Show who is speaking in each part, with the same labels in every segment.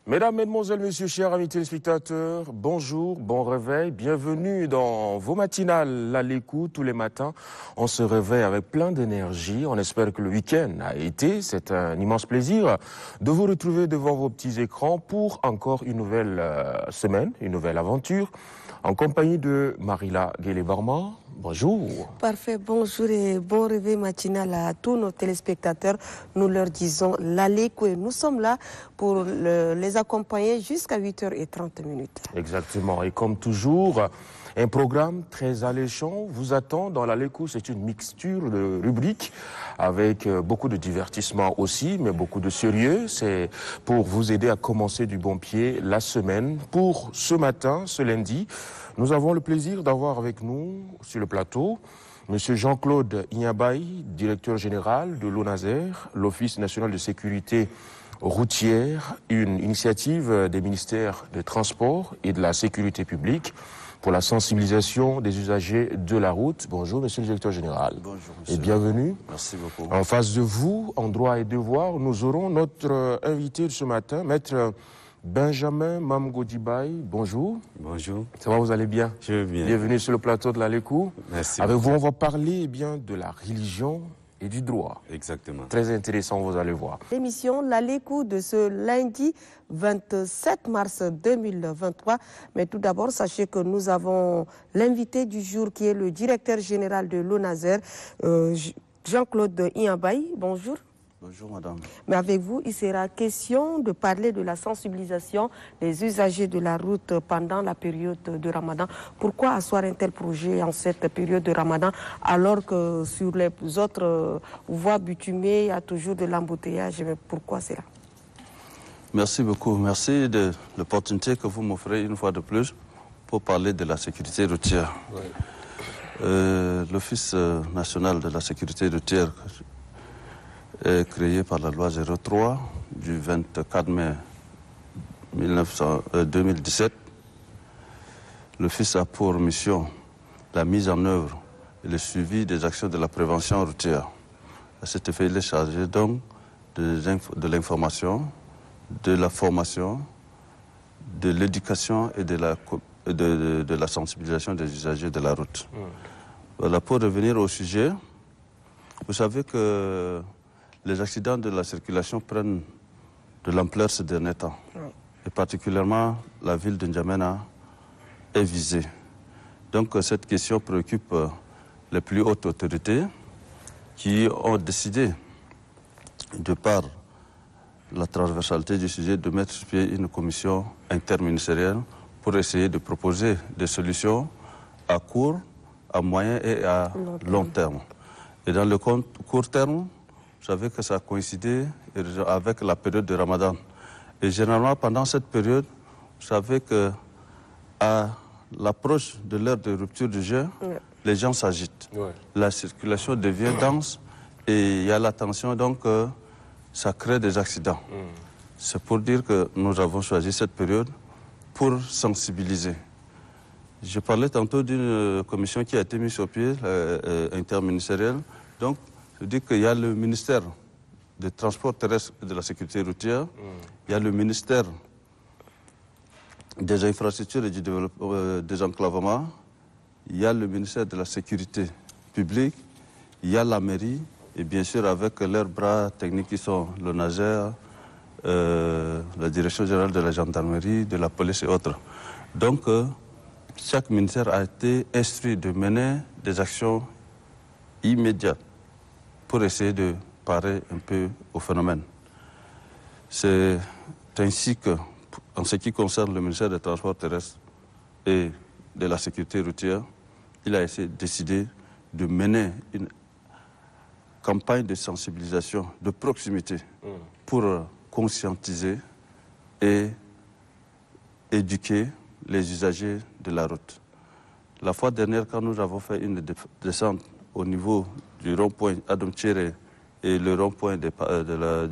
Speaker 1: Mesdames, Mesdemoiselles, Messieurs, chers amis téléspectateurs, bonjour, bon réveil, bienvenue dans vos matinales à l'écoute tous les matins. On se réveille avec plein d'énergie, on espère que le week-end a été, c'est un immense plaisir de vous retrouver devant vos petits écrans pour encore une nouvelle semaine, une nouvelle aventure, en compagnie de Marila Guélé-Barma. Bonjour.
Speaker 2: Parfait, bonjour et bon réveil matinal à tous nos téléspectateurs. Nous leur disons l'Aléco et nous sommes là pour les accompagner jusqu'à 8h30.
Speaker 1: Exactement, et comme toujours, un programme très alléchant vous attend dans l'Aléco. C'est une mixture de rubriques avec beaucoup de divertissement aussi, mais beaucoup de sérieux. C'est pour vous aider à commencer du bon pied la semaine. Pour ce matin, ce lundi, nous avons le plaisir d'avoir avec nous sur le plateau Monsieur Jean-Claude Ignabaye, directeur général de l'ONASER, l'Office national de sécurité routière, une initiative des ministères des Transports et de la Sécurité publique pour la sensibilisation des usagers de la route. Bonjour, monsieur le directeur général.
Speaker 3: Bonjour, monsieur.
Speaker 1: Et bienvenue.
Speaker 3: Merci beaucoup.
Speaker 1: En face de vous, en droit et devoir, nous aurons notre invité de ce matin, maître Benjamin Mamgodibaye. Bonjour.
Speaker 3: Bonjour.
Speaker 1: Ça va, vous allez bien?
Speaker 3: Je vais bien.
Speaker 1: Bienvenue sur le plateau de l'Aléco.
Speaker 3: Merci.
Speaker 1: Avec vous, on va parler de la religion et du droit.
Speaker 3: Exactement.
Speaker 1: Très intéressant, vous allez voir.
Speaker 2: L'émission l'Aléco de ce lundi 27 mars 2023. Mais tout d'abord, sachez que nous avons l'invité du jour qui est le directeur général de l'ONASER, Jean-Claude Ignabaye. Bonjour.
Speaker 3: Bonjour, madame.
Speaker 2: Mais avec vous, il sera question de parler de la sensibilisation des usagers de la route pendant la période de Ramadan. Pourquoi asseoir un tel projet en cette période de Ramadan alors que sur les autres voies bitumées, il y a toujours de l'embouteillage? Mais pourquoi cela?
Speaker 3: Merci beaucoup. Merci de l'opportunité que vous m'offrez une fois de plus pour parler de la sécurité routière. Oui. L'Office national de la sécurité routière est créé par la loi 03 du 24 mai 2017. L'Office a pour mission la mise en œuvre et le suivi des actions de la prévention routière. À cet effet, il est chargé donc de l'information, de la formation, de l'éducation et de la sensibilisation des usagers de la route. Voilà, pour revenir au sujet, vous savez que les accidents de la circulation prennent de l'ampleur ces derniers temps. Et particulièrement, la ville de N'Djamena est visée. Donc cette question préoccupe les plus hautes autorités qui ont décidé, de par la transversalité du sujet, de mettre sur pied une commission interministérielle pour essayer de proposer des solutions à court, à moyen et à long terme. Et dans le court terme, vous savez que ça a coïncidé avec la période de Ramadan. Et généralement, pendant cette période, vous savez qu'à l'approche de l'heure de rupture du jeûne, les gens s'agitent. La circulation devient dense et il y a la tension, donc ça crée des accidents. C'est pour dire que nous avons choisi cette période pour sensibiliser. Je parlais tantôt d'une commission qui a été mise sur pied, interministérielle. Donc, je dis qu'il y a le ministère des Transports terrestres et de la sécurité routière, il y a le ministère des infrastructures et du désenclavement, il y a le ministère de la sécurité publique, il y a la mairie, et bien sûr avec leurs bras techniques qui sont l'ONASER, la direction générale de la gendarmerie, de la police et autres. Donc, chaque ministère a été instruit de mener des actions immédiates pour essayer de parer un peu au phénomène. C'est ainsi que, en ce qui concerne le ministère des Transports terrestres et de la sécurité routière, il a décidé de mener une campagne de sensibilisation de proximité pour conscientiser et éduquer les usagers de la route. La fois dernière, quand nous avons fait une descente au niveau du rond-point Adam Tchéré et le rond-point du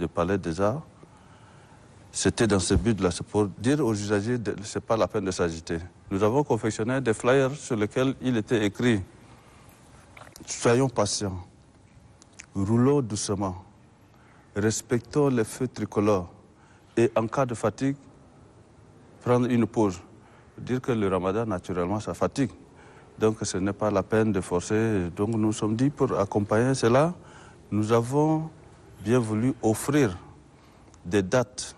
Speaker 3: Palais des Arts, c'était dans ce but-là, c'est pour dire aux usagers que ce n'est pas la peine de s'agiter. Nous avons confectionné des flyers sur lesquels il était écrit « Soyons patients, roulons doucement, respectons les feux tricolores et en cas de fatigue, prendre une pause. Dire que le ramadan, naturellement, ça fatigue. Donc ce n'est pas la peine de forcer. Donc nous sommes dit pour accompagner cela, nous avons bien voulu offrir des dates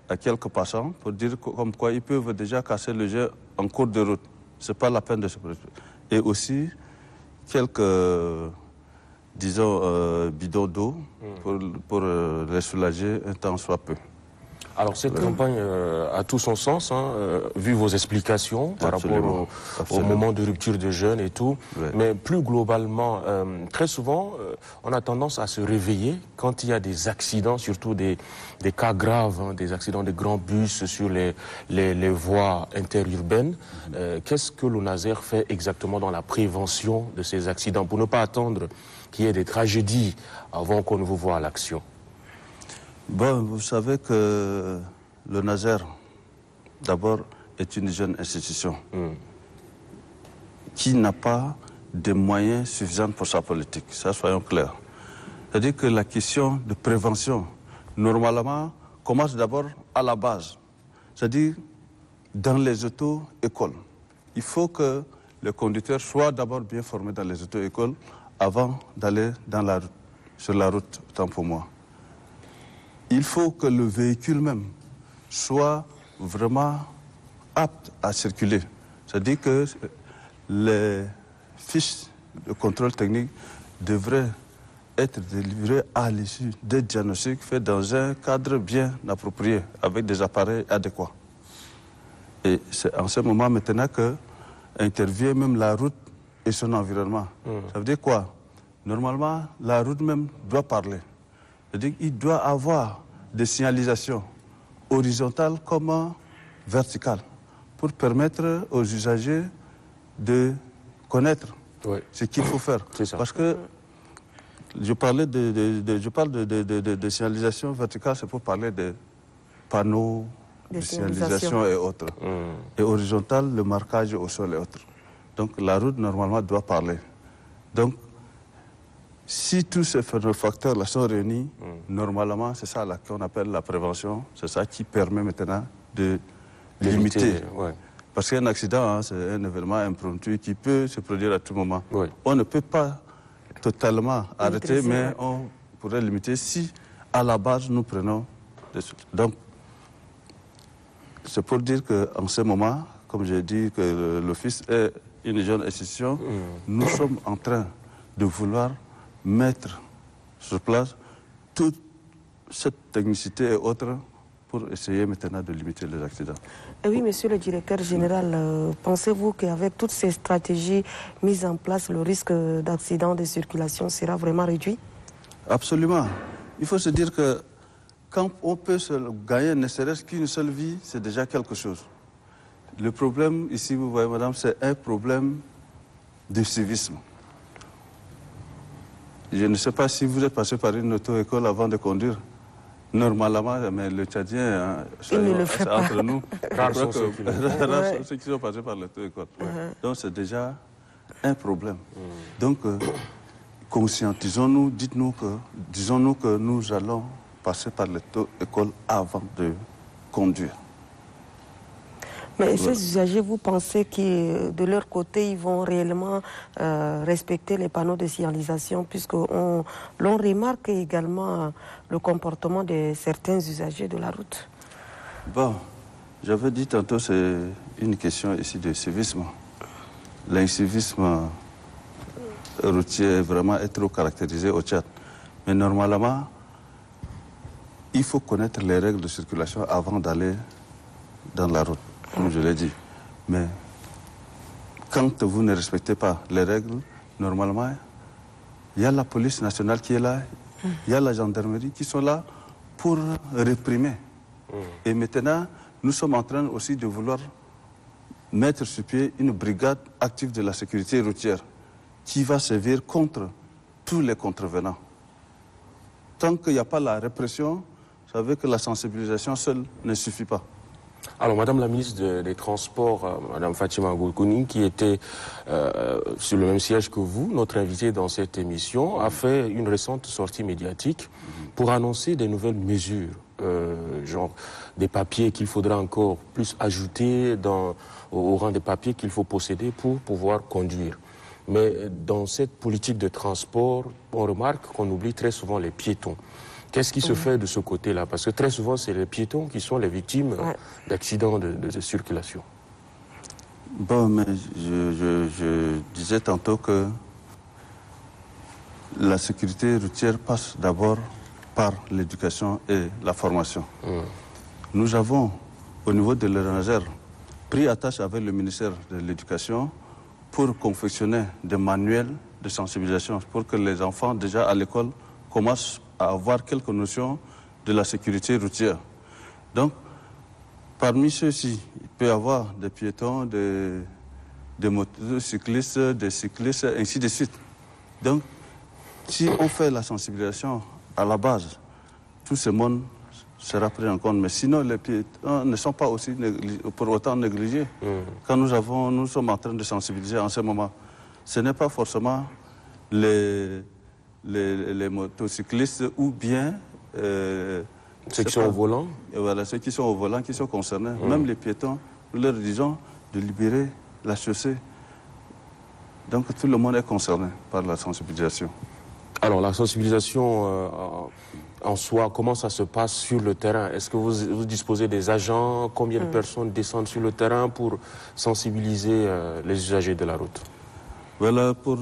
Speaker 3: à quelques passants pour dire comme quoi ils peuvent déjà casser le jeu en cours de route. Ce n'est pas la peine de se préoccuper. Et aussi quelques, disons, bidons d'eau pour les soulager un temps soit peu.
Speaker 1: Alors cette campagne a tout son sens, hein, vu vos explications par rapport au moment de rupture de jeûne et tout.
Speaker 3: Oui.
Speaker 1: Mais plus globalement, très souvent, on a tendance à se réveiller quand il y a des accidents, surtout des cas graves, hein, des accidents de grands bus sur les voies interurbaines. Qu'est-ce que l'ONASER fait exactement dans la prévention de ces accidents pour ne pas attendre qu'il y ait des tragédies avant qu'on ne vous voie à l'action?
Speaker 3: Bon, vous savez que le Naser, d'abord, est une jeune institution qui n'a pas de moyens suffisants pour sa politique. Ça, soyons clairs. C'est-à-dire que la question de prévention, normalement, commence d'abord à la base. C'est-à-dire dans les auto-écoles. Il faut que le conducteur soit d'abord bien formé dans les auto-écoles avant d'aller sur la route, autant pour moi. Il faut que le véhicule même soit vraiment apte à circuler. C'est-à-dire que les fiches de contrôle technique devraient être délivrées à l'issue des diagnostics faits dans un cadre bien approprié, avec des appareils adéquats. Et c'est en ce moment maintenant que intervient même la route et son environnement. Ça veut dire quoi? Normalement, la route même doit parler. C'est-à-dire qu'il doit avoir des signalisations horizontales comme verticales pour permettre aux usagers de connaître ce qu'il faut faire. Parce que je parle de signalisation verticale, c'est pour parler des panneaux de signalisation et autres. Et horizontale, le marquage au sol et autres. Donc la route, normalement, doit parler. Donc, si tous ces facteurs-là sont réunis, normalement, c'est ça qu'on appelle la prévention. C'est ça qui permet maintenant de limiter. Parce qu'un accident, hein, c'est un événement impromptu qui peut se produire à tout moment. On ne peut pas totalement arrêter, mais on pourrait limiter si, à la base, nous prenons des... Donc, c'est pour dire qu'en ce moment, comme j'ai dit que l'Office est une jeune institution, nous sommes en train de vouloir mettre sur place toute cette technicité et autres pour essayer maintenant de limiter les accidents.
Speaker 2: Et oui, monsieur le directeur général, pensez-vous qu'avec toutes ces stratégies mises en place, le risque d'accident de circulation sera vraiment réduit?
Speaker 3: Absolument. Il faut se dire que quand on peut se gagner ne serait-ce qu'une seule vie, c'est déjà quelque chose. Le problème ici, vous voyez madame, c'est un problème de civisme. Je ne sais pas si vous êtes passé par une auto-école avant de conduire. Normalement, mais le Tchadien, hein, c'est entre nous. Rares sont ceux qui sont passés par l'auto-école. Donc c'est déjà un problème. Donc conscientisons-nous, disons-nous que nous allons passer par l'auto-école avant de conduire.
Speaker 2: Mais ces usagers, vous pensez que de leur côté, ils vont réellement respecter les panneaux de signalisation, puisqu'on remarque également le comportement de certains usagers de la route?
Speaker 3: Bon, j'avais dit tantôt, c'est une question ici de civisme. L'incivisme routier vraiment est trop caractérisé au Tchad. Mais normalement, il faut connaître les règles de circulation avant d'aller dans la route, comme je l'ai dit. Mais quand vous ne respectez pas les règles, normalement, il y a la police nationale qui est là, il y a la gendarmerie qui sont là pour réprimer. Et maintenant, nous sommes en train aussi de vouloir mettre sur pied une brigade active de la sécurité routière qui va servir contre tous les contrevenants. Tant qu'il n'y a pas la répression, vous savez que la sensibilisation seule ne suffit pas.
Speaker 1: Alors, Madame la ministre des Transports, Madame Fatima Goulkouni, qui était sur le même siège que vous, notre invitée dans cette émission, a fait une récente sortie médiatique pour annoncer des nouvelles mesures genre des papiers qu'il faudra encore plus ajouter au rang des papiers qu'il faut posséder pour pouvoir conduire. Mais dans cette politique de transport, on remarque qu'on oublie très souvent les piétons. Qu'est-ce qui se fait de ce côté-là? Parce que très souvent, c'est les piétons qui sont les victimes d'accidents de circulation.
Speaker 3: Bon, mais je disais tantôt que la sécurité routière passe d'abord par l'éducation et la formation. Nous avons, au niveau de l'ENASER, pris attache avec le ministère de l'Éducation pour confectionner des manuels de sensibilisation pour que les enfants, déjà à l'école, commencent à avoir quelques notions de la sécurité routière. Donc, parmi ceux-ci, il peut y avoir des piétons, des motocyclistes, des cyclistes, ainsi de suite. Donc, si on fait la sensibilisation à la base, tout ce monde sera pris en compte. Mais sinon, les piétons ne sont pas aussi pour autant négligés. Quand nous sommes en train de sensibiliser en ce moment, ce n'est pas forcément les motocyclistes ou bien
Speaker 1: ceux qui sont au volant.
Speaker 3: Voilà, ceux qui sont au volant, qui sont concernés. Même les piétons, nous leur disons de libérer la chaussée. Donc tout le monde est concerné par la sensibilisation.
Speaker 1: Alors la sensibilisation en soi, comment ça se passe sur le terrain? Est-ce que vous disposez des agents? Combien de personnes descendent sur le terrain pour sensibiliser les usagers de la route?
Speaker 3: Voilà, pour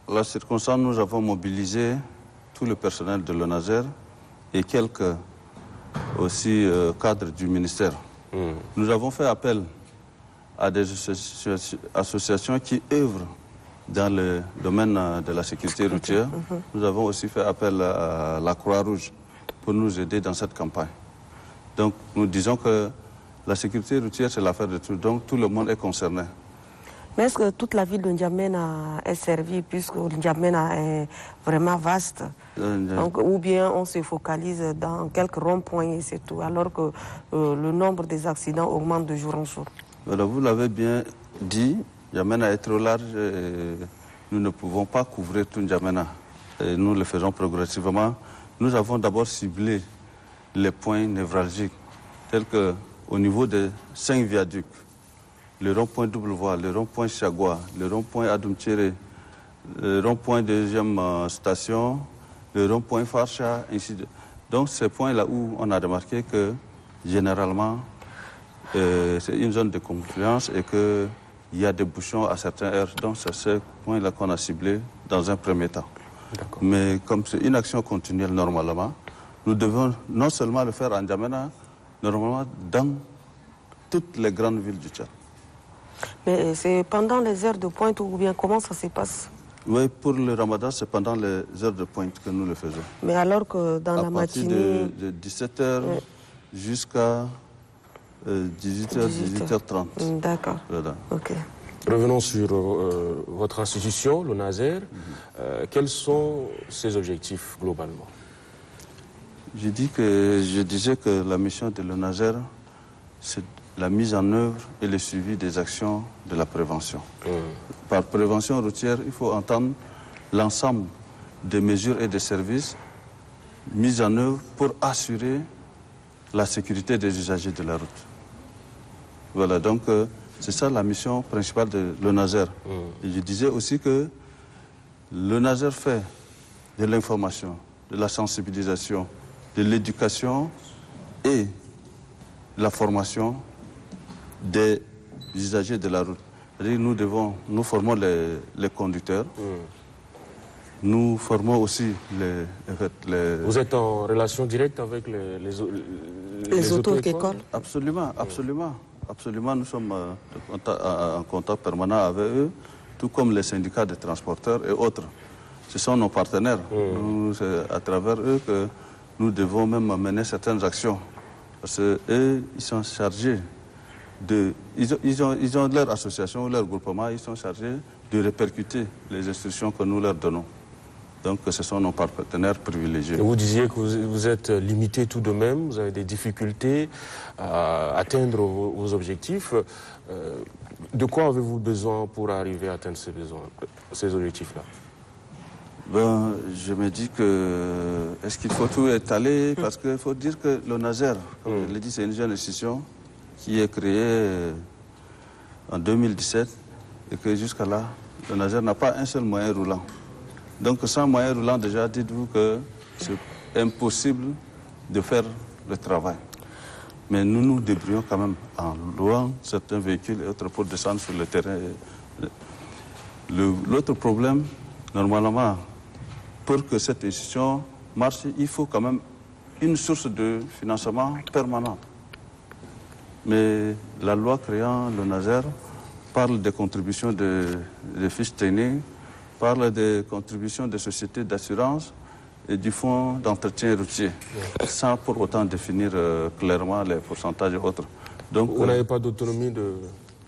Speaker 3: la circonstance, nous avons mobilisé tout le personnel de l'ONASER et quelques aussi cadres du ministère. Nous avons fait appel à des associations qui œuvrent dans le domaine de la sécurité routière. Nous avons aussi fait appel à la Croix-Rouge pour nous aider dans cette campagne. Donc nous disons que la sécurité routière, c'est l'affaire de tout. Donc tout le monde est concerné.
Speaker 2: Mais est-ce que toute la ville de N'Djamena est servie, puisque N'Djamena est vraiment vaste? Donc, ou bien on se focalise dans quelques ronds-points et c'est tout, alors que le nombre des accidents augmente de jour en jour?
Speaker 3: Alors, vous l'avez bien dit, N'Djamena est trop large et nous ne pouvons pas couvrir tout N'Djamena. Et nous le faisons progressivement. Nous avons d'abord ciblé les points névralgiques, tels qu'au niveau des 5 viaducs, le rond-point double voie, le rond-point Chagua, le rond-point Adoumtchéré, le rond-point deuxième station, le rond-point Farcha, ainsi de suite. Donc ces points-là où on a remarqué que généralement c'est une zone de confluence et qu'il y a des bouchons à certaines heures. Donc c'est ces points-là qu'on a ciblés dans un premier temps. Mais comme c'est une action continuelle normalement, nous devons non seulement le faire en N'Djamena, normalement dans toutes les grandes villes du Tchad.
Speaker 2: Mais c'est pendant les heures de pointe ou bien comment ça se passe?
Speaker 3: Oui, pour le ramadan, c'est pendant les heures de pointe que nous le faisons.
Speaker 2: Mais alors que dans la matinée...
Speaker 3: De 17h jusqu'à 18h, 18h30.
Speaker 2: D'accord.
Speaker 3: Voilà.
Speaker 2: Ok.
Speaker 1: Revenons sur votre institution, l'ONASER. Quels sont ses objectifs globalement?
Speaker 3: Je disais que la mission de l'ONASER, c'est la mise en œuvre et le suivi des actions de la prévention. Par prévention routière, il faut entendre l'ensemble des mesures et des services mis en œuvre pour assurer la sécurité des usagers de la route. Voilà, donc c'est ça la mission principale de l'ONASER. Et je disais aussi que l'ONASER fait de l'information, de la sensibilisation, de l'éducation et la formation des usagers de la route. Nous formons les conducteurs, nous formons aussi les...
Speaker 1: Vous êtes en relation directe avec les auto-écoles?
Speaker 3: Absolument, absolument. Absolument, nous sommes en contact permanent avec eux, tout comme les syndicats de transporteurs et autres. Ce sont nos partenaires. C'est à travers eux que nous devons même mener certaines actions. Parce qu'eux, ils sont chargés ils ont leur association, leur groupement, ils sont chargés de répercuter les instructions que nous leur donnons. Donc ce sont nos partenaires privilégiés.
Speaker 1: Et vous disiez que vous êtes limité tout de même, vous avez des difficultés à atteindre vos objectifs. De quoi avez-vous besoin pour arriver à atteindre ces objectifs-là?
Speaker 3: Ben, je me dis que est-ce qu'il faut tout étaler? Parce qu'il faut dire que le Nazer, comme je l'ai dit, c'est une jeune institution qui est créée en 2017 et que jusqu'à là, le Nazer n'a pas un seul moyen roulant. Donc sans moyen roulant, déjà, dites-vous que c'est impossible de faire le travail. Mais nous nous débrouillons quand même en louant certains véhicules et autres pour descendre sur le terrain. L'autre problème, normalement, pour que cette institution marche, il faut quand même une source de financement permanente. Mais la loi créant le Nazer parle des contributions de fiches techniques, parle des contributions des sociétés d'assurance et du fonds d'entretien routier, sans pour autant définir clairement les pourcentages et autres. Donc,
Speaker 1: vous n'avez pas d'autonomie de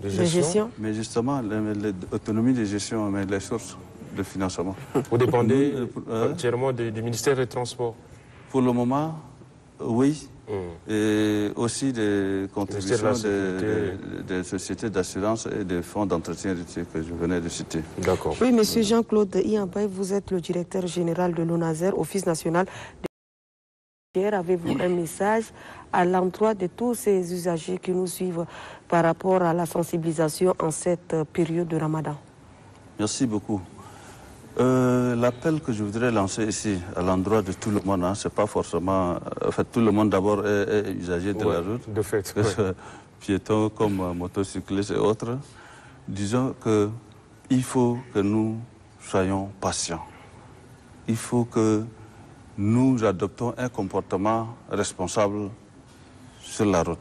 Speaker 1: gestion?
Speaker 3: Mais justement, l'autonomie de gestion, mais les sources de financement.
Speaker 1: Vous dépendez entièrement du ministère des Transports?
Speaker 3: Pour le moment, oui. Et aussi des contributions des sociétés d'assurance et des fonds d'entretien routier que je venais de citer.
Speaker 2: D'accord. Oui, monsieur Jean-Claude Iambay, vous êtes le directeur général de l'ONASER, Office national des... Avez-vous un message à l'endroit de tous ces usagers qui nous suivent par rapport à la sensibilisation en cette période de Ramadan?
Speaker 3: Merci beaucoup. L'appel que je voudrais lancer ici, à l'endroit de tout le monde, hein, c'est pas forcément... En fait, tout le monde d'abord est usager de la route.
Speaker 1: De fait.
Speaker 3: Piétons comme motocyclistes et autres. Disons qu'il faut que nous soyons patients. Il faut que nous adoptons un comportement responsable sur la route.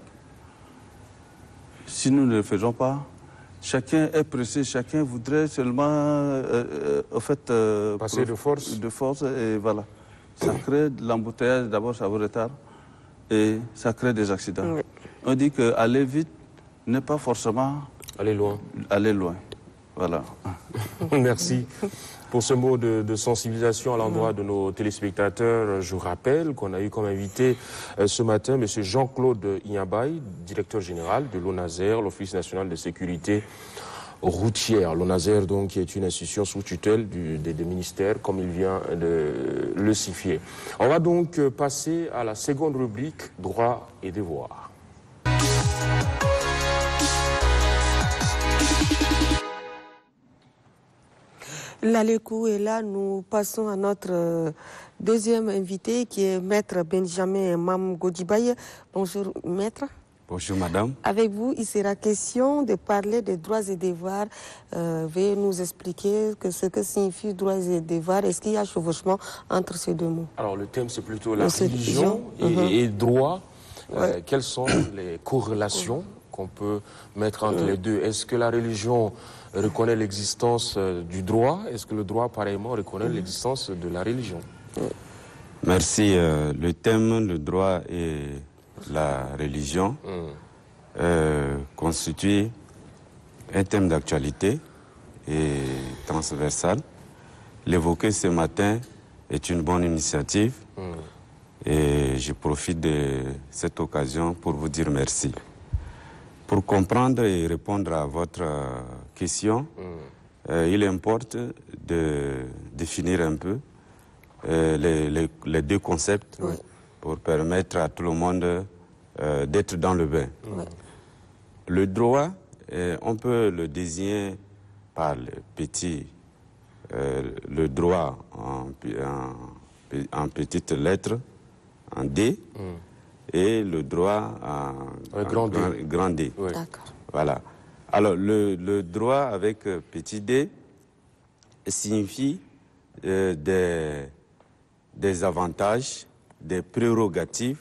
Speaker 3: Si nous ne le faisons pas, chacun est pressé, chacun voudrait seulement
Speaker 1: passer de
Speaker 3: force et voilà. Ça crée de l'embouteillage, d'abord ça vous retarde et ça crée des accidents. Oui. On dit qu'aller vite n'est pas forcément
Speaker 1: aller loin.
Speaker 3: Voilà.
Speaker 1: Merci pour ce mot de sensibilisation à l'endroit de nos téléspectateurs. Je vous rappelle qu'on a eu comme invité ce matin M. Jean-Claude Iambay, directeur général de l'ONASER, l'Office national de sécurité routière. L'ONASER, donc, qui est une institution sous tutelle des ministères, comme il vient de le signifier. On va donc passer à la seconde rubrique, droits et devoirs.
Speaker 2: L'Alekou est là, nous passons à notre deuxième invité qui est Maître Benjamin Mam Godibaye. Bonjour Maître.
Speaker 4: Bonjour Madame.
Speaker 2: Avec vous, il sera question de parler des droits et devoirs. Veuillez nous expliquer ce que signifie droits et devoirs. Est-ce qu'il y a chevauchement entre ces deux mots?
Speaker 1: Alors le thème c'est plutôt la religion et droit. Quelles sont les corrélations qu'on peut mettre entre les deux? Est-ce que la religion reconnaît l'existence du droit? Est-ce que le droit, pareillement, reconnaît l'existence de la religion?
Speaker 4: Merci. Le thème, le droit et la religion constitue un thème d'actualité et transversal. L'évoquer ce matin est une bonne initiative et je profite de cette occasion pour vous dire merci. Pour comprendre et répondre à votre question, il importe de définir un peu les deux concepts pour permettre à tout le monde d'être dans le bain. Le droit, on peut le désigner par le droit en petites lettres, en D, et le droit en grand D.
Speaker 2: Oui. D'accord.
Speaker 4: Voilà. Alors, le droit avec petit d signifie des avantages, des prérogatives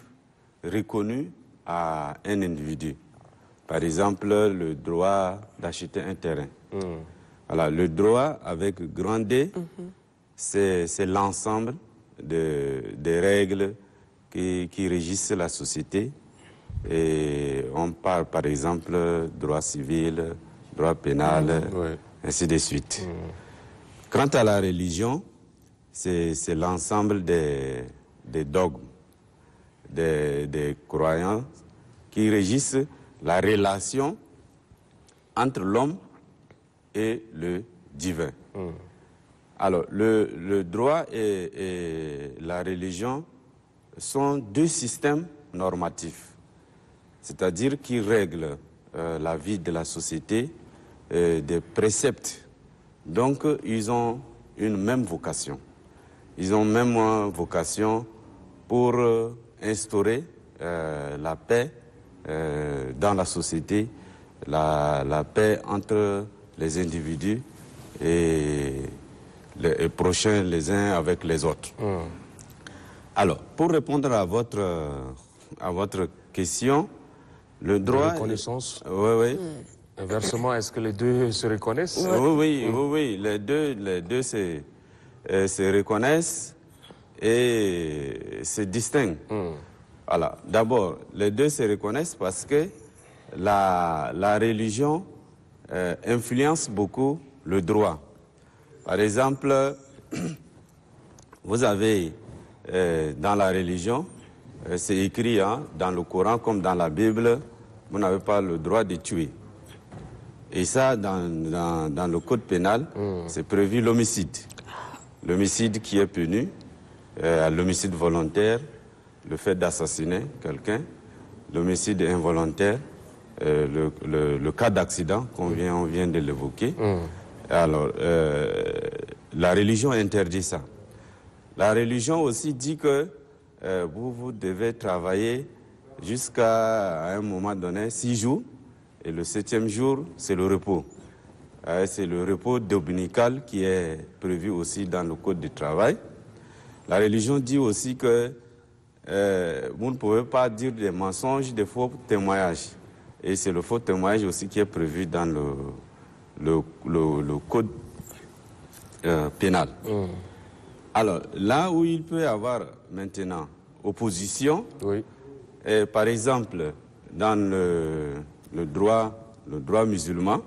Speaker 4: reconnus à un individu. Par exemple, le droit d'acheter un terrain. Voilà, le droit avec grand D, c'est l'ensemble des règles qui régissent la société. Et on parle par exemple droit civil, droit pénal, ainsi de suite. Quant à la religion, c'est l'ensemble des dogmes, des croyances qui régissent la relation entre l'homme et le divin. Alors, le droit et la religion sont deux systèmes normatifs, c'est-à-dire qui règlent la vie de la société, des préceptes. Donc, ils ont une même vocation. Ils ont même vocation pour instaurer la paix dans la société, la paix entre les individus et les prochains les uns avec les autres. Alors, pour répondre à votre question, le droit...
Speaker 1: La reconnaissance.
Speaker 4: Oui.
Speaker 1: Inversement, est-ce que les deux se reconnaissent?
Speaker 4: Oui. Les deux se reconnaissent et se distinguent. Voilà. D'abord, les deux se reconnaissent parce que la religion influence beaucoup le droit. Par exemple, vous avez dans la religion, c'est écrit dans le Coran comme dans la Bible, vous n'avez pas le droit de tuer. Et ça, dans le code pénal, c'est prévu l'homicide. L'homicide qui est puni, l'homicide volontaire, le fait d'assassiner quelqu'un, l'homicide involontaire, le cas d'accident on vient de l'évoquer. Alors, la religion interdit ça. La religion aussi dit que vous devez travailler jusqu'à un moment donné, 6 jours, et le 7e jour, c'est le repos. C'est le repos dominical qui est prévu aussi dans le Code du travail. La religion dit aussi que vous ne pouvez pas dire des mensonges, des faux témoignages. Et c'est le faux témoignage aussi qui est prévu dans le Code pénal. Alors, là où il peut y avoir maintenant opposition, par exemple, dans le droit musulman,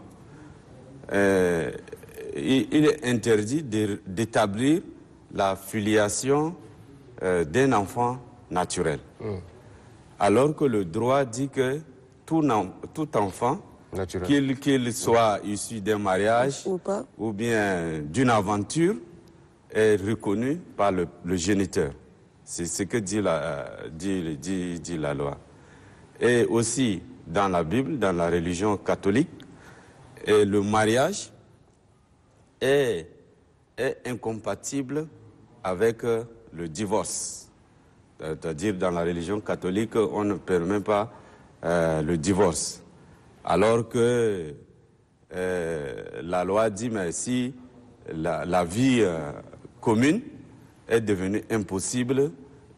Speaker 4: il est interdit d'établir la filiation d'un enfant naturel. Alors que le droit dit que tout enfant, qu'il soit issu d'un mariage ou bien d'une aventure, est reconnu par le géniteur. C'est ce que dit la loi. Et aussi, dans la Bible, dans la religion catholique, le mariage est incompatible avec le divorce. C'est-à-dire, dans la religion catholique, on ne permet pas le divorce. Alors que la loi dit, mais si la vie commune est devenue impossible,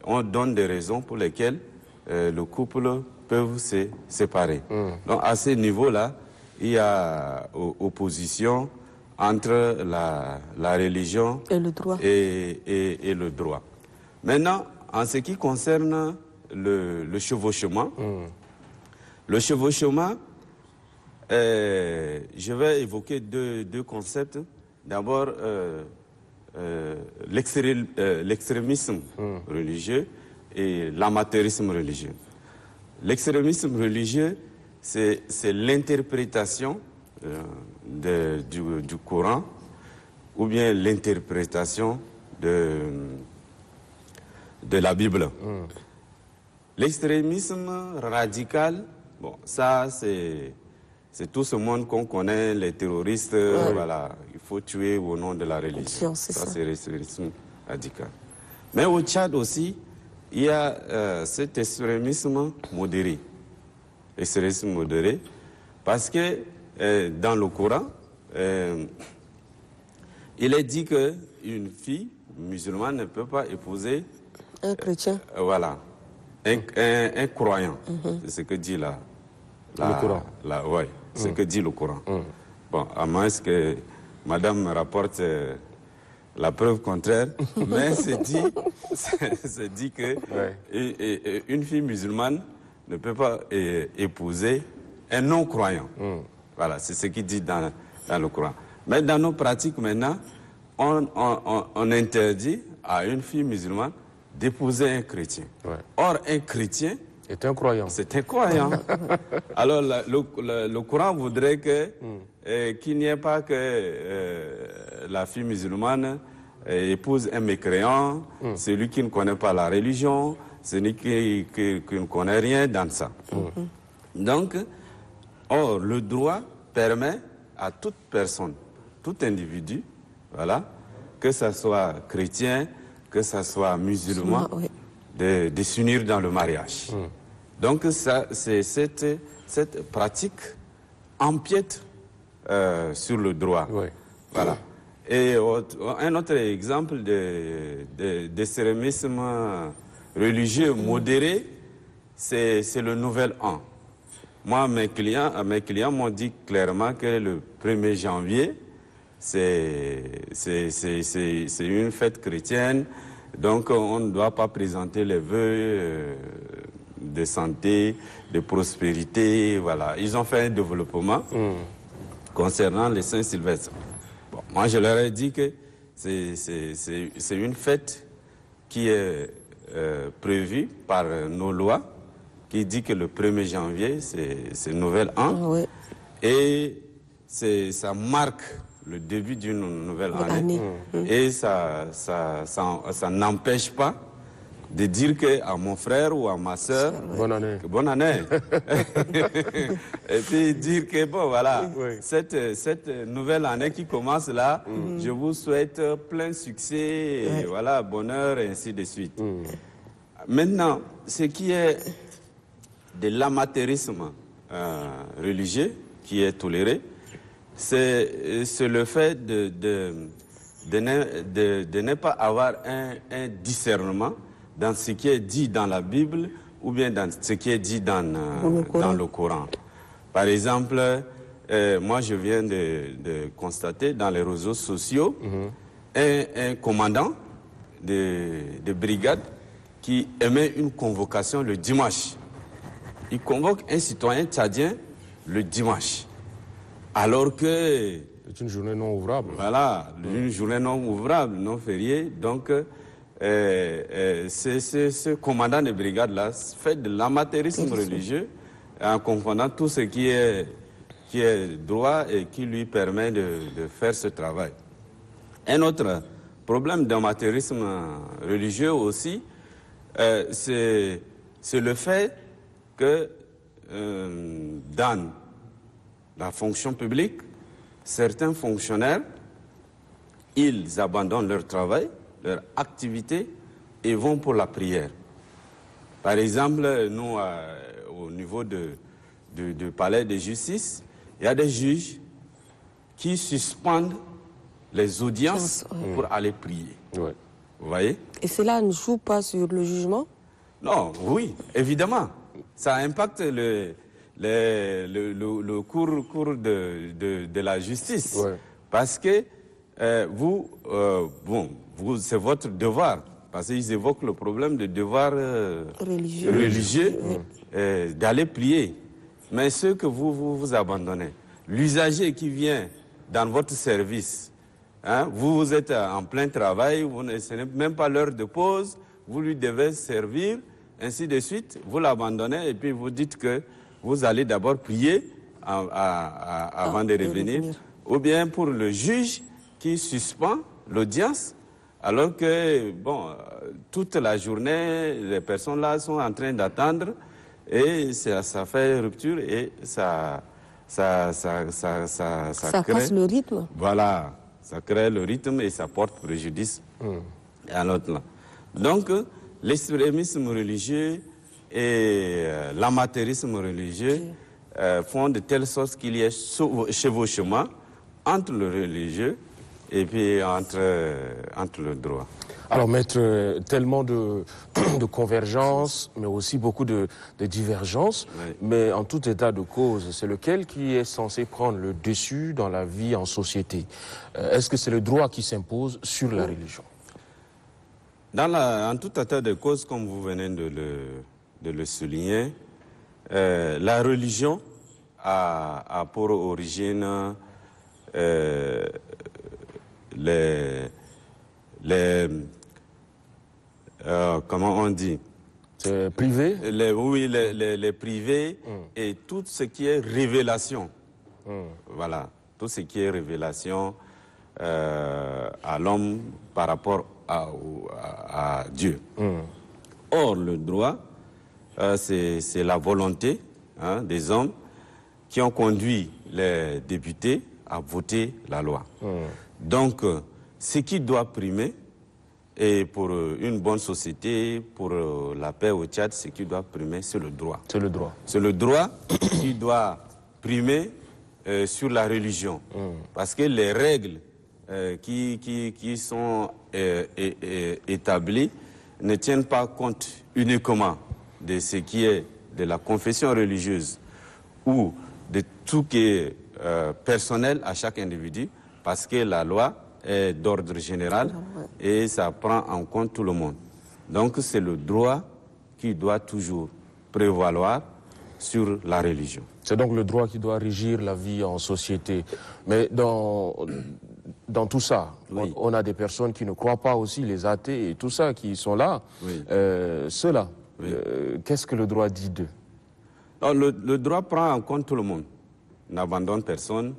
Speaker 4: on donne des raisons pour lesquelles le couple peut se séparer. Donc à ce niveau-là, il y a opposition entre la religion
Speaker 2: et le droit.
Speaker 4: Et le droit. Maintenant, en ce qui concerne le chevauchement, le chevauchement, je vais évoquer deux concepts. D'abord, l'extrémisme religieux et l'amateurisme religieux. L'extrémisme religieux, c'est l'interprétation du Coran ou bien l'interprétation de la Bible. L'extrémisme radical, bon, ça c'est tout ce monde qu'on connaît, les terroristes, voilà, il faut tuer au nom de la religion. Ça c'est l'extrémisme radical. Mais au Tchad aussi, il y a cet extrémisme modéré. Extrémisme modéré, parce que dans le Coran, il est dit qu'une fille musulmane ne peut pas épouser
Speaker 2: un chrétien.
Speaker 4: Voilà, un croyant. C'est ce que dit le
Speaker 1: Coran.
Speaker 4: Ce que dit le Coran. Bon, à moins que madame me rapporte la preuve contraire, mais c'est dit que une fille musulmane ne peut pas épouser un non-croyant. Voilà, c'est ce qu'il dit dans le Coran. Mais dans nos pratiques maintenant, on interdit à une fille musulmane d'épouser un chrétien. Or, un chrétien
Speaker 1: est un croyant.
Speaker 4: C'est un croyant. Alors, le Coran voudrait qu'il n'y ait pas que la fille musulmane épouse un mécréant, celui qui ne connaît pas la religion, celui qui ne connaît rien dans ça. Donc, le droit permet à toute personne, tout individu, voilà, que ce soit chrétien, que ce soit musulman, de s'unir dans le mariage. Donc, c'est cette pratique empiète sur le droit. Voilà. Et un autre exemple d'extrémisme religieux modéré, c'est le Nouvel An. Moi, mes clients m'ont dit clairement que le 1er janvier, c'est une fête chrétienne, donc on ne doit pas présenter les vœux de santé, de prospérité, voilà. Ils ont fait un développement concernant les Saint-Sylvestre. Bon, moi, je leur ai dit que c'est une fête qui est prévue par nos lois, qui dit que le 1er janvier, c'est Nouvel An. Et ça marque le début d'une nouvelle année. Et ça n'empêche pas de dire à mon frère ou à ma soeur,
Speaker 1: bonne année.
Speaker 4: Bonne année. Et puis dire que, bon, voilà, cette nouvelle année qui commence là, je vous souhaite plein succès, et voilà, bonheur, et ainsi de suite. Maintenant, ce qui est de l'amateurisme religieux qui est toléré, c'est le fait de ne pas avoir un discernement dans ce qui est dit dans la Bible ou bien dans ce qui est dit dans le Coran. Par exemple, moi je viens de constater dans les réseaux sociaux un commandant de brigade qui émet une convocation le dimanche. Il convoque un citoyen tchadien le dimanche. Alors que...
Speaker 1: C'est une journée non ouvrable.
Speaker 4: Voilà, une journée non ouvrable, non fériée. Donc, ce commandant de brigade-là fait de l'amateurisme religieux en confondant tout ce qui est droit et qui lui permet de faire ce travail. Un autre problème d'amateurisme religieux aussi, c'est le fait que dans la fonction publique, certains fonctionnaires, ils abandonnent leur travail, leur activité et vont pour la prière. Par exemple, nous, au niveau du palais de justice, il y a des juges qui suspendent les audiences pour aller prier. Vous voyez?
Speaker 2: Et cela ne joue pas sur le jugement?
Speaker 4: Non, oui, évidemment. Ça impacte le cours de la justice. Parce que c'est votre devoir. Parce qu'ils évoquent le problème de devoir religieux d'aller prier. Mais ce que vous abandonnez, l'usager qui vient dans votre service, vous êtes en plein travail, ce n'est même pas l'heure de pause, vous lui devez servir, ainsi de suite, vous l'abandonnez et puis vous dites que vous allez d'abord prier avant de revenir. Ou bien pour le juge qui suspend l'audience, alors que, toute la journée, les personnes là sont en train d'attendre et ça fait rupture et ça crée...
Speaker 2: casse le rythme.
Speaker 4: Voilà, ça crée le rythme et ça porte préjudice à l'autre là. Donc, l'extrémisme religieux et l'amateurisme religieux font de telle sorte qu'il y ait chevauchement entre le religieux et puis entre le droit.
Speaker 1: Alors, maître, tellement de convergence, mais aussi beaucoup de divergences. Mais en tout état de cause, c'est lequel qui est censé prendre le dessus dans la vie en société? Est-ce que c'est le droit qui s'impose sur la religion?
Speaker 4: En tout état de cause, comme vous venez de le souligner, la religion a pour origine comment on dit?
Speaker 1: C'est privé?
Speaker 4: Oui, les privés et tout ce qui est révélation. Voilà, tout ce qui est révélation, à l'homme par rapport à Dieu. Or, le droit, c'est la volonté des hommes qui ont conduit les députés à voter la loi. Donc, ce qui doit primer, et pour une bonne société, pour la paix au Tchad, ce qui doit primer, c'est le droit.
Speaker 1: C'est le droit.
Speaker 4: C'est le droit qui doit primer sur la religion. Parce que les règles qui sont établies ne tiennent pas compte uniquement de ce qui est de la confession religieuse ou de tout qui est personnel à chaque individu, parce que la loi est d'ordre général et ça prend en compte tout le monde. Donc c'est le droit qui doit toujours prévaloir sur la religion.
Speaker 1: C'est donc le droit qui doit régir la vie en société. Mais dans tout ça,
Speaker 4: oui,
Speaker 1: on a des personnes qui ne croient pas aussi, les athées et tout ça, qui sont là.
Speaker 4: Oui.
Speaker 1: Ceux-là,
Speaker 4: Oui.
Speaker 1: qu'est-ce que le droit dit d'eux?
Speaker 4: Le droit prend en compte tout le monde, n'abandonne personne.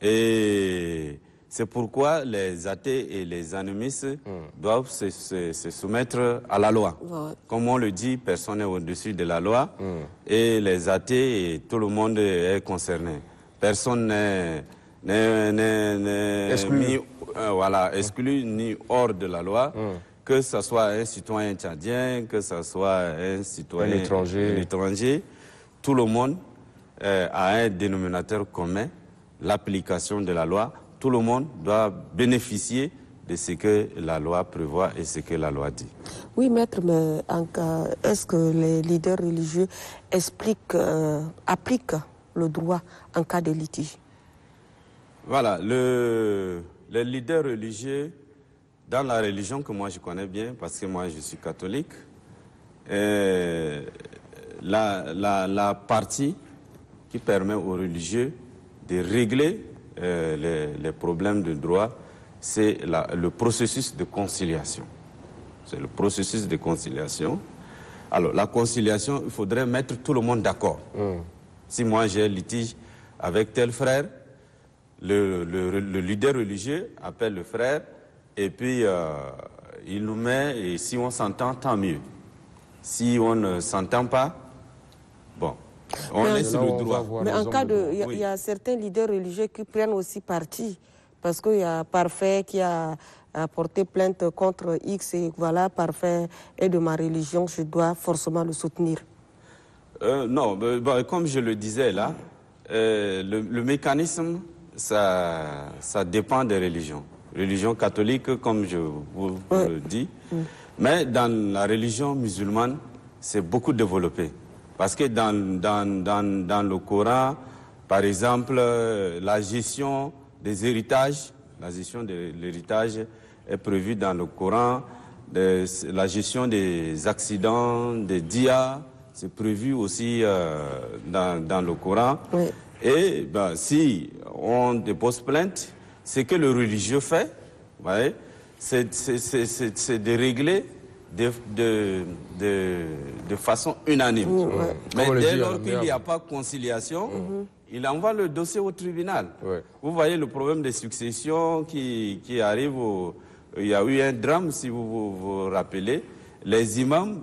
Speaker 4: Et c'est pourquoi les athées et les animistes doivent se soumettre à la loi. Comme on le dit, personne n'est au-dessus de la loi. Et les athées, et tout le monde est concerné. Personne n'est
Speaker 1: exclu.
Speaker 4: Exclu ni hors de la loi. Que ce soit un citoyen tchadien, que ce soit un citoyen étranger, tout le monde a un dénominateur commun, l'application de la loi. Tout le monde doit bénéficier de ce que la loi prévoit et ce que la loi dit.
Speaker 2: Oui, maître, mais est-ce que les leaders religieux appliquent le droit en cas de litige?
Speaker 4: Voilà, les leaders religieux, dans la religion que moi je connais bien, parce que moi je suis catholique, la partie qui permet aux religieux de régler les problèmes de droit, c'est le processus de conciliation. C'est le processus de conciliation. Alors, la conciliation, il faudrait mettre tout le monde d'accord. Si moi j'ai un litige avec tel frère, le leader religieux appelle le frère et puis il nous met, et si on s'entend, tant mieux. Si on ne s'entend pas, bon, on laisse le droit.
Speaker 2: Mais en cas de... Il y a certains leaders religieux qui prennent aussi parti, parce qu'il y a Parfait qui a porté plainte contre X, et voilà, Parfait est de ma religion, je dois forcément le soutenir.
Speaker 4: Non, comme je le disais là, le mécanisme, ça dépend des religions. Religion catholique, comme je vous le dis, mais dans la religion musulmane, c'est beaucoup développé. Parce que dans le Coran, par exemple, la gestion des héritages, est prévue dans le Coran. La gestion des accidents, des diyas, c'est prévu aussi dans le Coran.
Speaker 2: Oui.
Speaker 4: Et si on dépose plainte, ce que le religieux fait, c'est de régler de façon unanime. Mais dès lors qu'il n'y a pas conciliation, il envoie le dossier au tribunal. Vous voyez le problème de succession qui arrive. Il y a eu un drame, si vous vous rappelez. Les imams,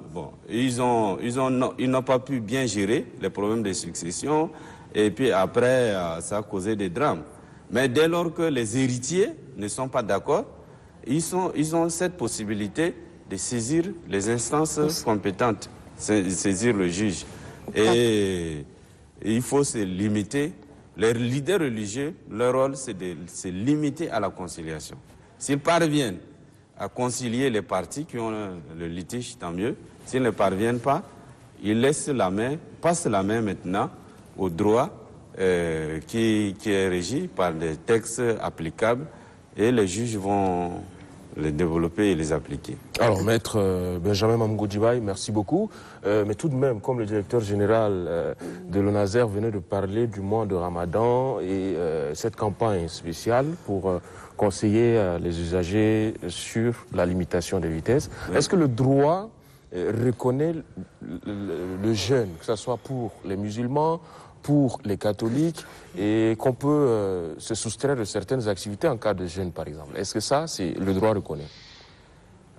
Speaker 4: ils n'ont pas pu bien gérer les problèmes de succession. Et puis après, ça a causé des drames. Mais dès lors que les héritiers ne sont pas d'accord, ils ont cette possibilité de saisir les instances compétentes, saisir le juge. Et il faut se limiter. Les leaders religieux, leur rôle, c'est de se limiter à la conciliation. S'ils parviennent à concilier les parties qui ont le litige, tant mieux. S'ils ne parviennent pas, ils passent la main maintenant au droit qui est régi par des textes applicables et les juges vont les développer et les appliquer.
Speaker 1: Alors, maître Benjamin Mamgo Djibaye, merci beaucoup. Mais tout de même, comme le directeur général de l'ONASER venait de parler du mois de Ramadan et cette campagne spéciale pour conseiller les usagers sur la limitation des vitesses, est-ce que le droit reconnaît le jeûne, que ce soit pour les musulmans, pour les catholiques et qu'on peut se soustraire de certaines activités en cas de jeûne, par exemple. Est-ce que ça, c'est le droit reconnaît?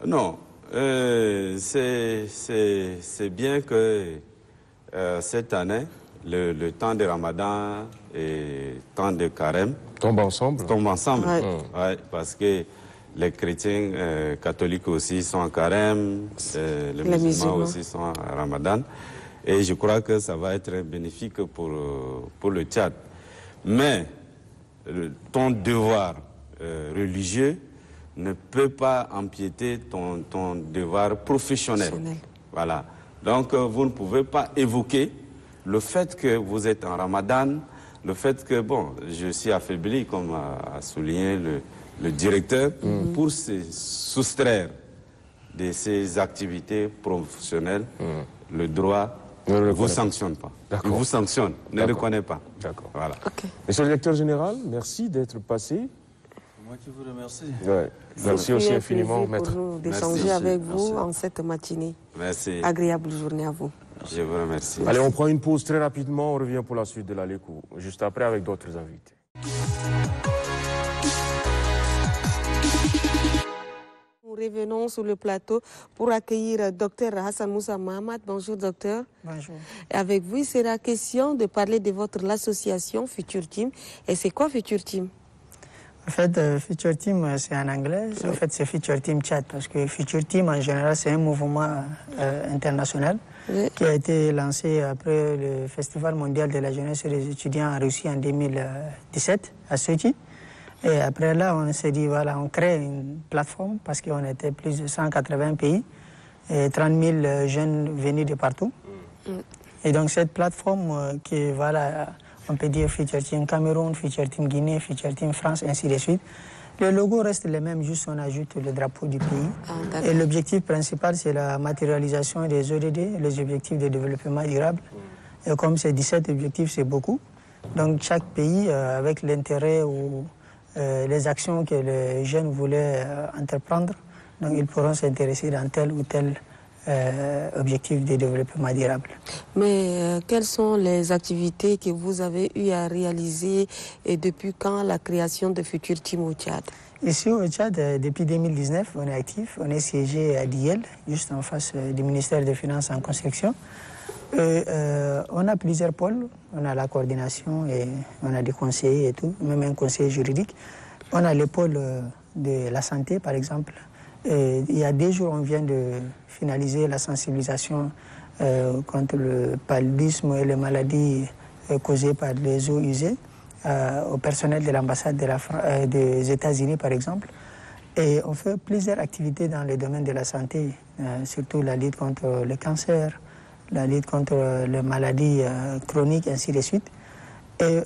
Speaker 4: Non. C'est bien que cette année, le temps de Ramadan et le temps de Carême
Speaker 1: tombent ensemble.
Speaker 2: Ouais.
Speaker 4: Ouais, parce que les chrétiens catholiques aussi sont en Carême, les musulmans aussi sont en Ramadan. Et je crois que ça va être bénéfique pour le Tchad. Mais ton devoir religieux ne peut pas empiéter ton devoir professionnel. Voilà. Donc vous ne pouvez pas évoquer le fait que vous êtes en Ramadan, le fait que, bon, je suis affaibli, comme a souligné le directeur, pour se soustraire de ces activités professionnelles, le droit ne vous sanctionne pas. Il vous sanctionne, ne le connaît pas.
Speaker 1: D'accord.
Speaker 4: Voilà.
Speaker 2: Okay.
Speaker 1: Monsieur le directeur général, merci d'être passé.
Speaker 3: Moi qui vous remercie.
Speaker 1: Ouais. Merci aussi infiniment, maître.
Speaker 2: Pour nous d'échanger avec vous en cette matinée.
Speaker 4: Merci.
Speaker 2: Agréable journée à vous.
Speaker 4: Je vous remercie.
Speaker 1: Allez, on prend une pause très rapidement. On revient pour la suite de la LECO, juste après avec d'autres invités.
Speaker 2: Nous revenons sur le plateau pour accueillir Dr Hassan Moussa Mahamat. Bonjour docteur.
Speaker 5: Bonjour.
Speaker 2: Et avec vous, il sera question de parler de votre association Future Team. Et c'est quoi Future Team?
Speaker 5: En fait, Future Team, c'est en anglais. En fait, c'est Future Team Tchad, parce que Future Team, en général, c'est un mouvement international qui a été lancé après le Festival mondial de la jeunesse et des étudiants en Russie en 2017, à Sochi. Et après là, on s'est dit, voilà, on crée une plateforme, parce qu'on était plus de 180 pays, et 30 000 jeunes venus de partout. Et donc, cette plateforme qui, voilà, on peut dire Future Team Cameroun, Future Team Guinée, Future Team France, ainsi de suite. Le logo reste le même, juste on ajoute le drapeau du pays. Et l'objectif principal, c'est la matérialisation des ODD, les objectifs de développement durable. Et comme c'est 17 objectifs, c'est beaucoup. Donc chaque pays, avec l'intérêt ou les actions que les jeunes voulaient entreprendre, donc ils pourront s'intéresser dans tel ou tel objectif de développement durable.
Speaker 2: Mais quelles sont les activités que vous avez eu à réaliser et depuis quand la création de Future Team au Tchad?
Speaker 5: Ici au Tchad, depuis 2019, on est actif. On est siégé à Diel, juste en face du ministère des Finances en construction. On a plusieurs pôles. On a la coordination et on a des conseillers et tout, même un conseiller juridique. On a le pôle de la santé, par exemple. Il y a 2 jours, on vient de finaliser la sensibilisation contre le paludisme et les maladies causées par les eaux usées au personnel de l'ambassade des États-Unis, par exemple. Et on fait plusieurs activités dans le domaine de la santé, surtout la lutte contre le cancer, la lutte contre les maladies chroniques, ainsi de suite. Et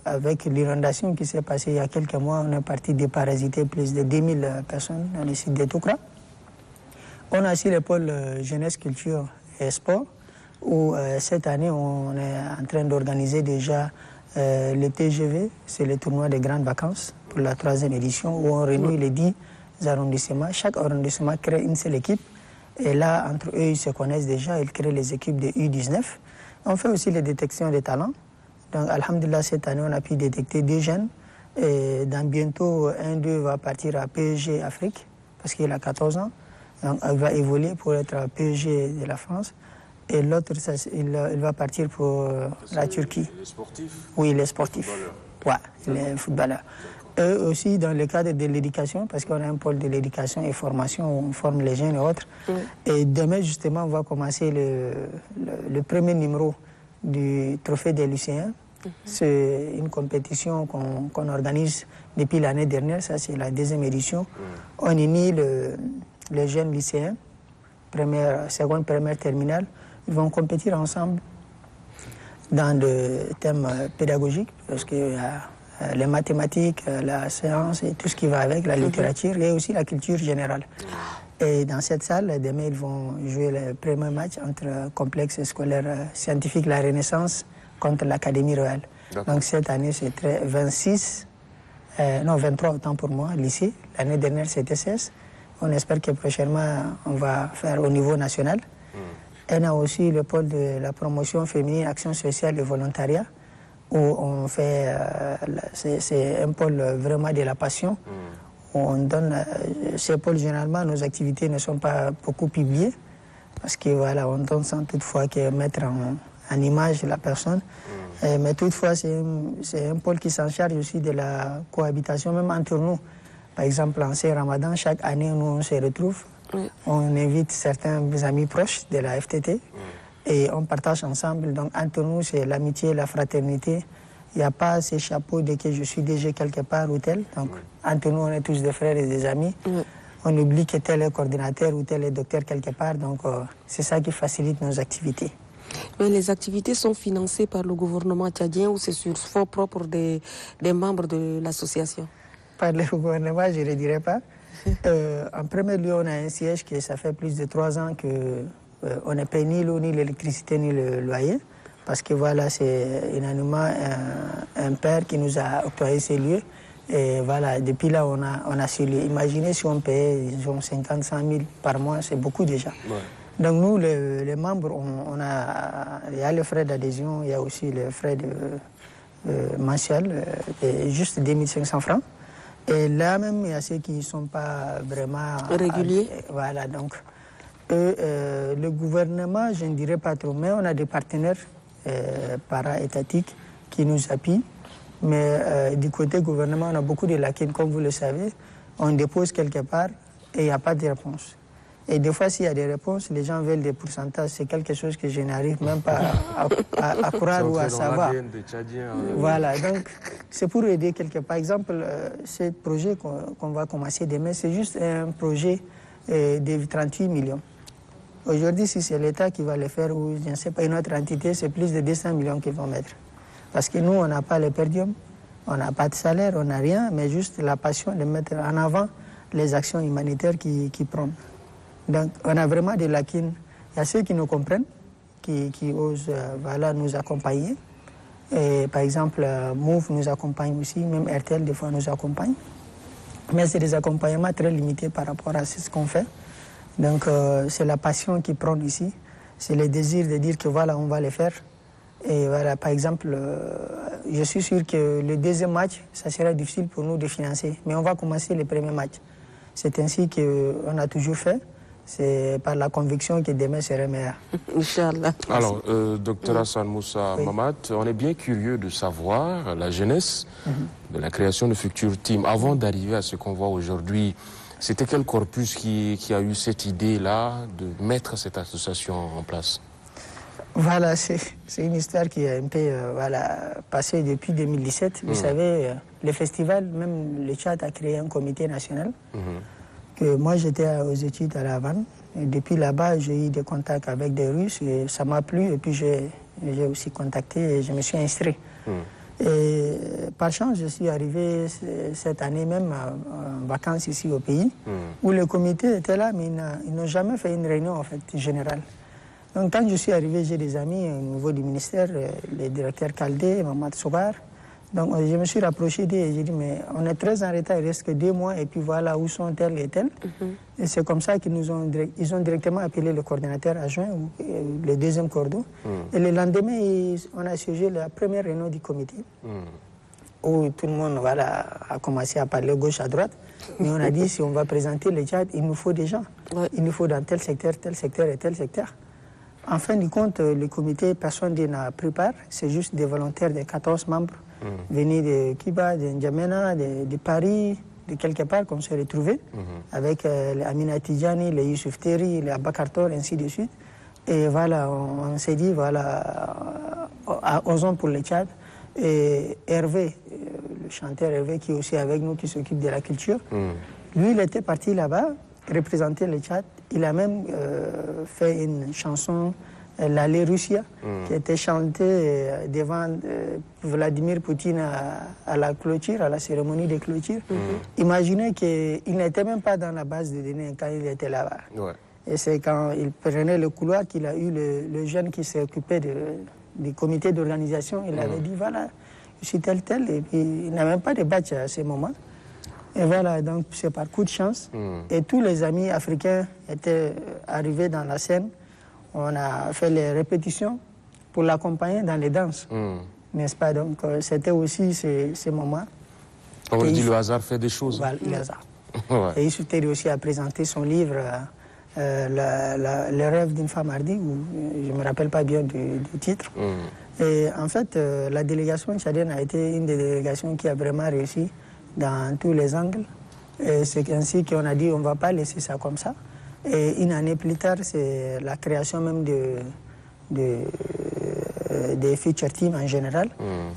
Speaker 5: avec l'inondation qui s'est passée il y a quelques mois, on est parti déparasiter plus de 10 000 personnes dans le site de Toukra. On a aussi le pôle jeunesse, culture et sport, où cette année, on est en train d'organiser déjà le TGV, c'est le tournoi des grandes vacances, pour la 3e édition, où on réunit les 10 arrondissements. Chaque arrondissement crée une seule équipe. Et là, entre eux, ils se connaissent déjà, ils créent les équipes de U19. On fait aussi les détections des talents. Donc, alhamdoulilah, cette année, on a pu détecter 2 jeunes. Et dans bientôt, un d'eux va partir à PSG Afrique, parce qu'il a 14 ans. Donc, il va évoluer pour être à PSG de la France. Et l'autre, il va partir pour la Turquie.
Speaker 1: Il est sportif?
Speaker 5: Oui, il est sportif. Oui, il est footballeur. Eux aussi, dans le cadre de l'éducation, parce qu'on a un pôle de l'éducation et formation, où on forme les jeunes et autres. Et demain, justement, on va commencer le premier numéro du Trophée des lycéens. C'est une compétition qu'on organise depuis l'année dernière, ça c'est la 2e édition. On unit les jeunes lycéens, seconde, première, terminale. Ils vont compétir ensemble dans le thème pédagogique, parce que les mathématiques, la science et tout ce qui va avec, la littérature et aussi la culture générale. Et dans cette salle, demain, ils vont jouer le premier match entre complexe scolaire scientifique La Renaissance contre l'Académie royale. Donc cette année, c'est 23 autant pour moi, lycée. L'année dernière, c'était 16. On espère que prochainement, on va faire au niveau national. On a aussi le pôle de la promotion féminine, action sociale et volontariat, où on fait, c'est un pôle vraiment de la passion. On donne, ces pôles, généralement, nos activités ne sont pas beaucoup publiées, parce que voilà, on donne sans toutefois que mettre en image la personne. Mais toutefois, c'est un pôle qui s'en charge aussi de la cohabitation, même entre nous. Par exemple, en ces Ramadan, chaque année, nous, on se retrouve. On invite certains amis proches de la FTT et on partage ensemble. Donc, entre nous, c'est l'amitié, la fraternité. Il n'y a pas ces chapeaux de que je suis DG quelque part ou tel. Donc, entre nous, on est tous des frères et des amis. On oublie que tel est coordinateur ou tel est docteur quelque part. Donc, c'est ça qui facilite nos activités.
Speaker 2: Mais les activités sont financées par le gouvernement tchadien ou c'est sur fonds propres des membres de l'association? Par
Speaker 5: le gouvernement, je ne le dirais pas. En premier lieu, on a un siège qui, ça fait plus de 3 ans qu'on ne paye ni l'eau, ni l'électricité, ni le loyer. Parce que voilà, c'est unanimement un père qui nous a octroyé ces lieux. Et voilà, depuis là, on a su les. Imaginez si on payait, disons, 50, 100 000 par mois, c'est beaucoup déjà. Donc nous, les membres, il y a les frais d'adhésion, il y a aussi les frais mensuels, juste 2500 francs. Et là même, il y a ceux qui ne sont pas vraiment
Speaker 2: réguliers.
Speaker 5: Voilà, donc le gouvernement, je ne dirais pas trop, mais on a des partenaires para-étatiques qui nous appuient. Mais du côté gouvernement, on a beaucoup de lacunes, comme vous le savez. On dépose quelque part et il n'y a pas de réponse. Et des fois, s'il y a des réponses, les gens veulent des pourcentages. C'est quelque chose que je n'arrive même pas à croire ou à savoir. Voilà, donc c'est pour aider quelque part. Par exemple, ce projet qu'on va commencer demain, c'est juste un projet de 38 millions. Aujourd'hui, si c'est l'État qui va le faire ou je ne sais pas, une autre entité, c'est plus de 200 millions qu'ils vont mettre. Parce que nous, on n'a pas le perdium, on n'a pas de salaire, on n'a rien, mais juste la passion de mettre en avant les actions humanitaires qui prennent. Donc, on a vraiment des lacunes. Il y a ceux qui nous comprennent, qui osent voilà, nous accompagner. Et, par exemple, Move nous accompagne aussi, même RTL, des fois, nous accompagne. Mais c'est des accompagnements très limités par rapport à ce qu'on fait. Donc, c'est la passion qui prend ici. C'est le désir de dire que voilà, on va le faire. Et voilà, par exemple, je suis sûr que le deuxième match, ça sera difficile pour nous de financer. Mais on va commencer le premier match. C'est ainsi qu'on a toujours fait. C'est par la conviction que demain serait meilleur.
Speaker 2: Inch'Allah.
Speaker 1: Alors, docteur Hassan Moussa Mamat, on est bien curieux de savoir la jeunesse de la création de Futur Team. Avant d'arriver à ce qu'on voit aujourd'hui, c'était quel corpus qui a eu cette idée-là de mettre cette association en place?
Speaker 5: Voilà, c'est une histoire qui est un peu passée depuis 2017. Vous savez, le festival, même le Tchad a créé un comité national. Que moi, j'étais aux études à La Havane. Et depuis là-bas, j'ai eu des contacts avec des Russes et ça m'a plu. Et puis, j'ai aussi contacté et je me suis inscrit. Et par chance, je suis arrivé cette année même en vacances ici au pays, où le comité était là, mais ils n'ont jamais fait une réunion en fait, générale. Donc quand je suis arrivé, j'ai des amis au niveau du ministère, le directeur Kaldé, Mamad Sogar. Donc je me suis rapproché d'eux et j'ai dit, mais on est très en retard, il reste que 2 mois et puis voilà où sont tels et tels. Et c'est comme ça qu'ils ont directement appelé le coordinateur adjoint, le deuxième cordon. Et le lendemain, on a siégé la première réunion du comité, où tout le monde a commencé à parler gauche à droite. Mais on a dit, si on va présenter le Tchad, il nous faut des gens. Il nous faut dans tel secteur et tel secteur. En fin de compte, le comité, personne n'a pris part. C'est juste des volontaires de 14 membres venus de Kiba, de N'Djamena, de Paris, de quelque part qu'on s'est retrouvés avec les Amina Tidjani, les Youssouf Terry, les Abakartor, ainsi de suite. Et voilà, on s'est dit, voilà, osons pour le Tchad. Et Hervé, le chanteur Hervé qui est aussi avec nous, qui s'occupe de la culture, lui, il était parti là-bas, représenter le Tchad. Il a même fait une chanson, l'Allée Russia, qui était chantée devant Vladimir Poutine à la clôture, à la cérémonie de clôture. Imaginez qu'il n'était même pas dans la base de données quand il était là-bas. Et c'est quand il prenait le couloir qu'il a eu le jeune qui s'est occupé du comité d'organisation. Il avait dit, voilà, je suis tel, et puis il n'a même pas de badge à ce moment. Et voilà, donc c'est par coup de chance. Et tous les amis africains étaient arrivés dans la scène On a fait les répétitions pour l'accompagner dans les danses, n'est-ce pas? Donc c'était aussi ces moments.
Speaker 1: On dit le hasard fait des choses.
Speaker 5: Voilà, le hasard.
Speaker 1: Ouais.
Speaker 5: Et Youssou Teri aussi a présenté son livre Le rêve d'une femme hardie, je ne me rappelle pas bien du titre. Et en fait, la délégation tchadienne a été une des délégations qui a vraiment réussi dans tous les angles. Et c'est ainsi qu'on a dit on ne va pas laisser ça comme ça. Et une année plus tard, c'est la création même des Future Team en général.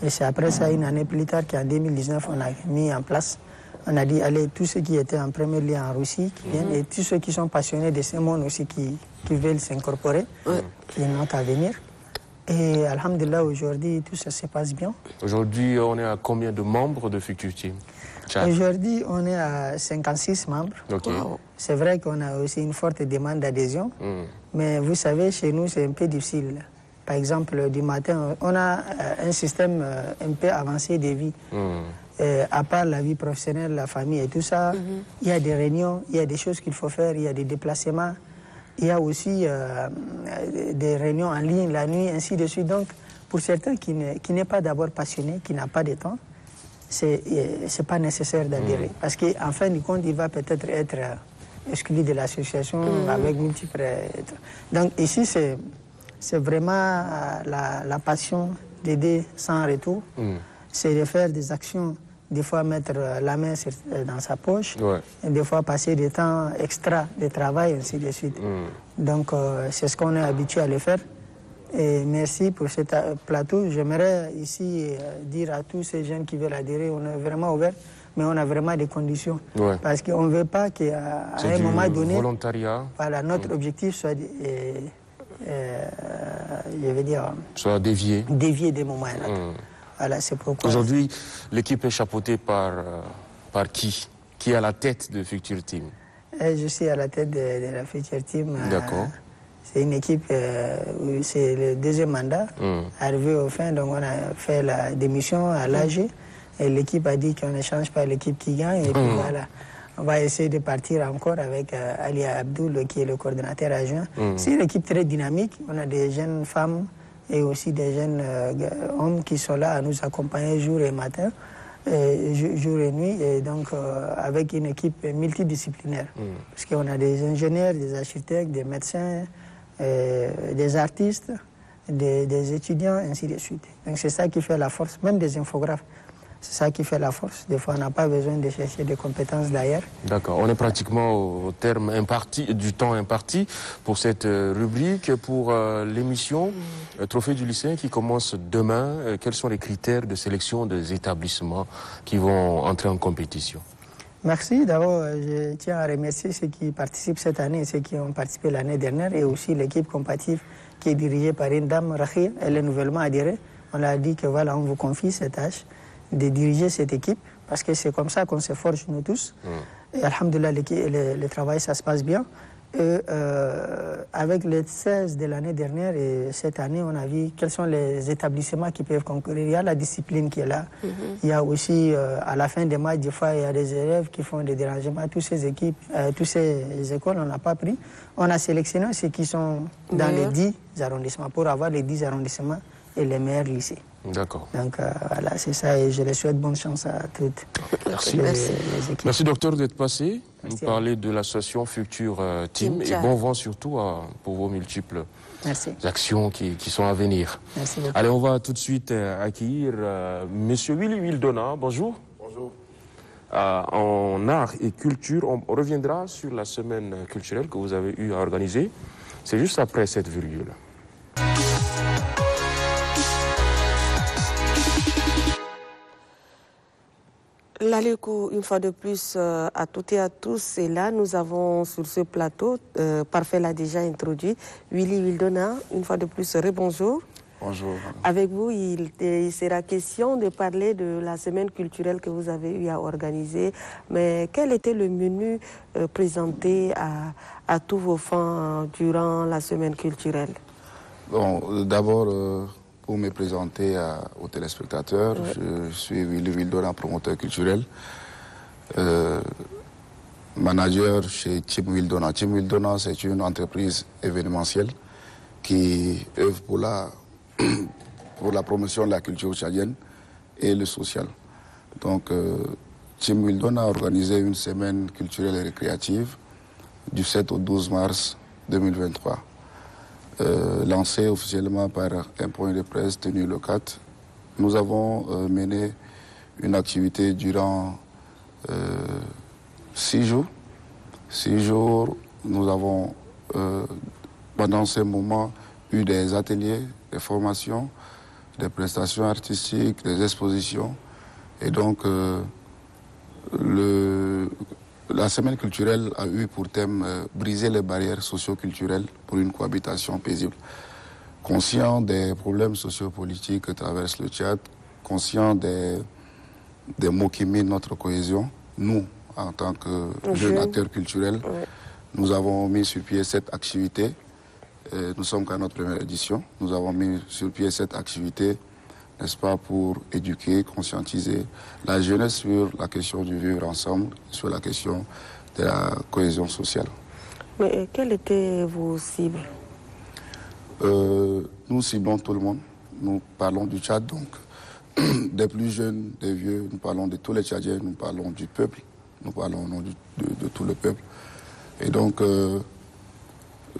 Speaker 5: Et c'est après ça, une année plus tard, qu'en 2019, on a mis en place. On a dit, allez, tous ceux qui étaient en premier lieu en Russie, qui viennent, et tous ceux qui sont passionnés de ce monde aussi, qui veulent s'incorporer, qui n'ont qu'à venir. Et alhamdulillah, aujourd'hui, tout ça se passe bien.
Speaker 1: Aujourd'hui, on est à combien de membres de Future Team?
Speaker 5: Aujourd'hui, on est à 56 membres.
Speaker 1: Okay. Wow.
Speaker 5: C'est vrai qu'on a aussi une forte demande d'adhésion, mais vous savez, chez nous, c'est un peu difficile. Par exemple, du matin, on a un système un peu avancé de vie. À part la vie professionnelle, la famille et tout ça, il y a des réunions, il y a des choses qu'il faut faire, il y a des déplacements. Il y a aussi des réunions en ligne la nuit, ainsi de suite. Donc, pour certains qui n'est pas d'abord passionné, qui n'a pas de temps, c'est pas nécessaire d'adhérer. Parce qu'en fin de compte, il va peut-être être exclu de l'association avec multiples... Donc, ici, c'est vraiment la passion d'aider sans retour. C'est de faire des actions, des fois mettre la main dans sa poche, et des fois passer des temps extra de travail, ainsi de suite. Donc, c'est ce qu'on est habitué à le faire. Et merci pour ce plateau. J'aimerais ici dire à tous ces jeunes qui veulent adhérer, on est vraiment ouvert, mais on a vraiment des conditions. Parce qu'on ne veut pas qu'à un moment donné,
Speaker 1: volontariat.
Speaker 5: Voilà, notre objectif soit, je veux dire,
Speaker 1: soit dévié.
Speaker 5: Dévié des moments. Voilà, c'est pourquoi.
Speaker 1: Aujourd'hui, l'équipe est chapeautée par qui? Qui est à la tête de Future Team?
Speaker 5: Je suis à la tête de la Future Team.
Speaker 1: D'accord.
Speaker 5: C'est une équipe, c'est le deuxième mandat. Arrivé au fin, donc on a fait la démission à l'AG. Et l'équipe a dit qu'on ne change pas l'équipe qui gagne. Et puis voilà, on va essayer de partir encore avec Ali Abdoul, qui est le coordinateur adjoint. C'est une équipe très dynamique. On a des jeunes femmes et aussi des jeunes hommes qui sont là à nous accompagner jour et matin, jour et nuit, et donc avec une équipe multidisciplinaire. Parce qu'on a des ingénieurs, des architectes, des médecins, des artistes, des étudiants, ainsi de suite. Donc c'est ça qui fait la force, même des infographes. C'est ça qui fait la force. Des fois, on n'a pas besoin de chercher des compétences d'ailleurs. D'accord.
Speaker 1: On est pratiquement au terme du temps imparti pour cette rubrique, pour l'émission Trophée du lycéen qui commence demain. Quels sont les critères de sélection des établissements qui vont entrer en compétition?
Speaker 5: Merci. D'abord, je tiens à remercier ceux qui participent cette année et ceux qui ont participé l'année dernière, et aussi l'équipe compétitive qui est dirigée par une dame, Rahia. Elle est nouvellement adhérée. On l'a dit que voilà, on vous confie cette tâche de diriger cette équipe, parce que c'est comme ça qu'on se forge nous tous. Et alhamdoulilah, le travail, ça se passe bien. Et, avec les 16 de l'année dernière et cette année, on a vu quels sont les établissements qui peuvent concourir. Il y a la discipline qui est là. Il y a aussi, à la fin des matchs, des fois, il y a des élèves qui font des dérangements. Toutes ces équipes, toutes ces écoles, on n'a pas pris. On a sélectionné ceux qui sont dans les 10 arrondissements, pour avoir les 10 arrondissements et les meilleurs lycées.
Speaker 1: D'accord.
Speaker 5: Donc voilà, c'est ça, et je les souhaite bonne chance à toutes.
Speaker 1: Merci.
Speaker 5: Les équipes.
Speaker 1: Merci docteur d'être passé,
Speaker 5: Merci
Speaker 1: nous parler de l'association Future Team, et bon vent surtout pour vos multiples actions qui sont à venir.
Speaker 5: Merci beaucoup.
Speaker 1: Allez, on va tout de suite accueillir Monsieur Willy Wildona. Bonjour.
Speaker 6: Bonjour.
Speaker 1: En art et culture, on reviendra sur la semaine culturelle que vous avez eu à organiser. C'est juste après cette virgule.
Speaker 2: L'Aléco, une fois de plus, à toutes et à tous, et là, nous avons sur ce plateau, Parfait l'a déjà introduit, Willy Wildona, une fois de plus, rebonjour.
Speaker 6: Bonjour.
Speaker 2: Avec vous, il sera question de parler de la semaine culturelle que vous avez eu à organiser. Mais quel était le menu présenté à tous vos fans durant la semaine culturelle?
Speaker 6: Bon, d'abord, pour me présenter aux téléspectateurs, je suis Willy Wildona, promoteur culturel, manager chez Team Wildona. Team Wildona, c'est une entreprise événementielle qui œuvrent pour la promotion de la culture tchadienne et le social. Donc, Team Wildon a organisé une semaine culturelle et récréative du 7 au 12 mars 2023, lancée officiellement par un point de presse tenu le 4. Nous avons mené une activité durant 6 jours. 6 jours, nous avons, pendant ces moments, eu des ateliers, des formations, des prestations artistiques, des expositions. Et donc, la semaine culturelle a eu pour thème briser les barrières socio-culturelles pour une cohabitation paisible. Conscient des problèmes sociopolitiques que traverse le Tchad, conscient des maux qui minent notre cohésion, nous, en tant que jeunes acteurs culturels, nous avons mis sur pied cette activité. Nous sommes qu'à notre première édition. Nous avons mis sur pied cette activité, n'est-ce pas, pour éduquer, conscientiser la jeunesse sur la question du vivre ensemble, sur la question de la cohésion sociale.
Speaker 2: Mais quelles étaient vos cibles?
Speaker 6: Nous ciblons tout le monde. Nous parlons du Tchad, donc des plus jeunes, des vieux, nous parlons de tous les Tchadiens, nous parlons du peuple, nous parlons au nom de tout le peuple. Et donc,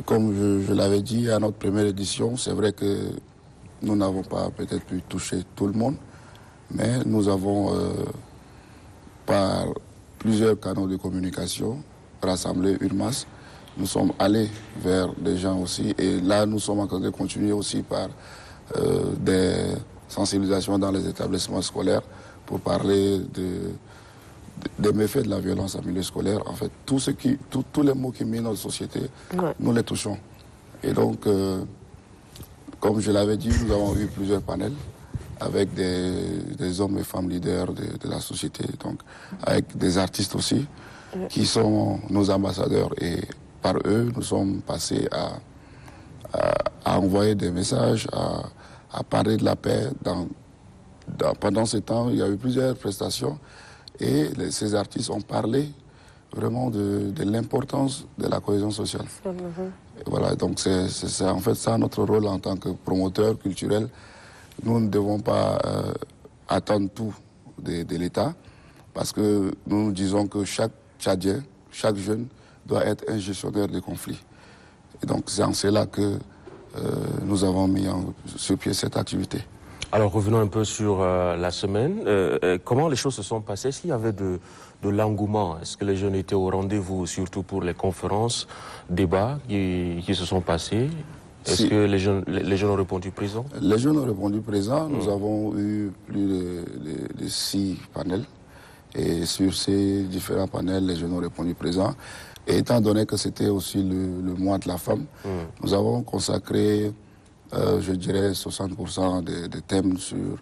Speaker 6: comme je l'avais dit à notre première édition, c'est vrai que nous n'avons pas peut-être pu toucher tout le monde, mais nous avons, par plusieurs canaux de communication, rassemblé une masse. Nous sommes allés vers des gens aussi, et là nous sommes en train de continuer aussi par des sensibilisations dans les établissements scolaires pour parler des méfaits de la violence en milieu scolaire. En fait, tous les maux qui minent notre société, nous les touchons. Et donc, comme je l'avais dit, nous avons eu plusieurs panels avec des hommes et femmes leaders de la société, donc avec des artistes aussi, qui sont nos ambassadeurs. Et par eux, nous sommes passés à envoyer des messages, à parler de la paix. Pendant ce temps, il y a eu plusieurs prestations et ces artistes ont parlé vraiment de l'importance de la cohésion sociale. Et voilà, donc c'est en fait ça notre rôle en tant que promoteur culturel. Nous ne devons pas attendre tout de l'État, parce que nous disons que chaque Tchadien, chaque jeune doit être un gestionnaire de conflits. Et donc c'est en cela que nous avons mis sur pied cette activité.
Speaker 1: Alors revenons un peu sur la semaine. Comment les choses se sont passées? Est-ce qu'il y avait de l'engouement? Est-ce que les jeunes étaient au rendez-vous, surtout pour les conférences, débats qui se sont passés? Est-ce que les jeunes ont répondu présent? Les
Speaker 6: jeunes ont répondu présent. Nous avons eu plus de 6 panels. Et sur ces différents panels, les jeunes ont répondu présent. Et étant donné que c'était aussi le mois de la femme, nous avons consacré, je dirais, 60% des thèmes sur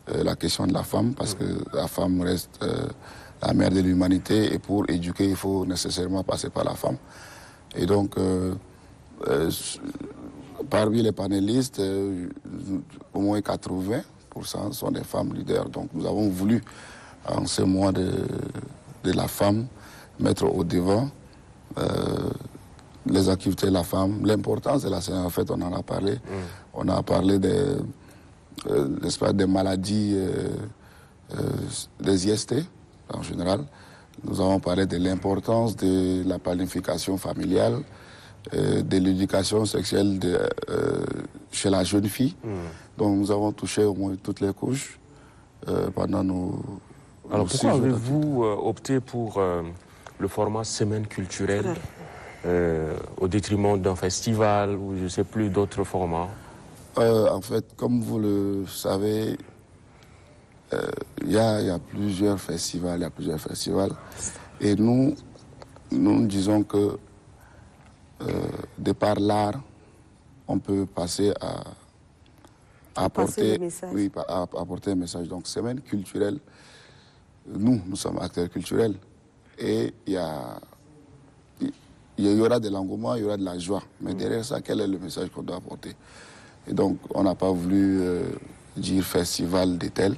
Speaker 6: la question de la femme, parce que la femme reste la mère de l'humanité, et pour éduquer, il faut nécessairement passer par la femme. Et donc, parmi les panélistes, au moins 80% sont des femmes leaders. Donc nous avons voulu, en ce mois de la femme, mettre au devant les activités de la femme, l'importance de la scène. En fait, on en a parlé. On a parlé des maladies, des IST en général. Nous avons parlé de l'importance de la planification familiale, de l'éducation sexuelle chez la jeune fille. Donc nous avons touché au moins toutes les couches pendant nos...
Speaker 1: Alors pourquoi avez-vous opté pour le format semaine culturelle au détriment d'un festival ou je ne sais plus d'autres formats?
Speaker 6: En fait, comme vous le savez, il y a plusieurs festivals, et nous disons que de par l'art, on peut passer à apporter un message. Donc, semaine culturelle, nous sommes acteurs culturels, et il y aura de l'engouement, il y aura de la joie. Mais derrière ça, quel est le message qu'on doit apporter? Et donc, on n'a pas voulu dire festival de tel,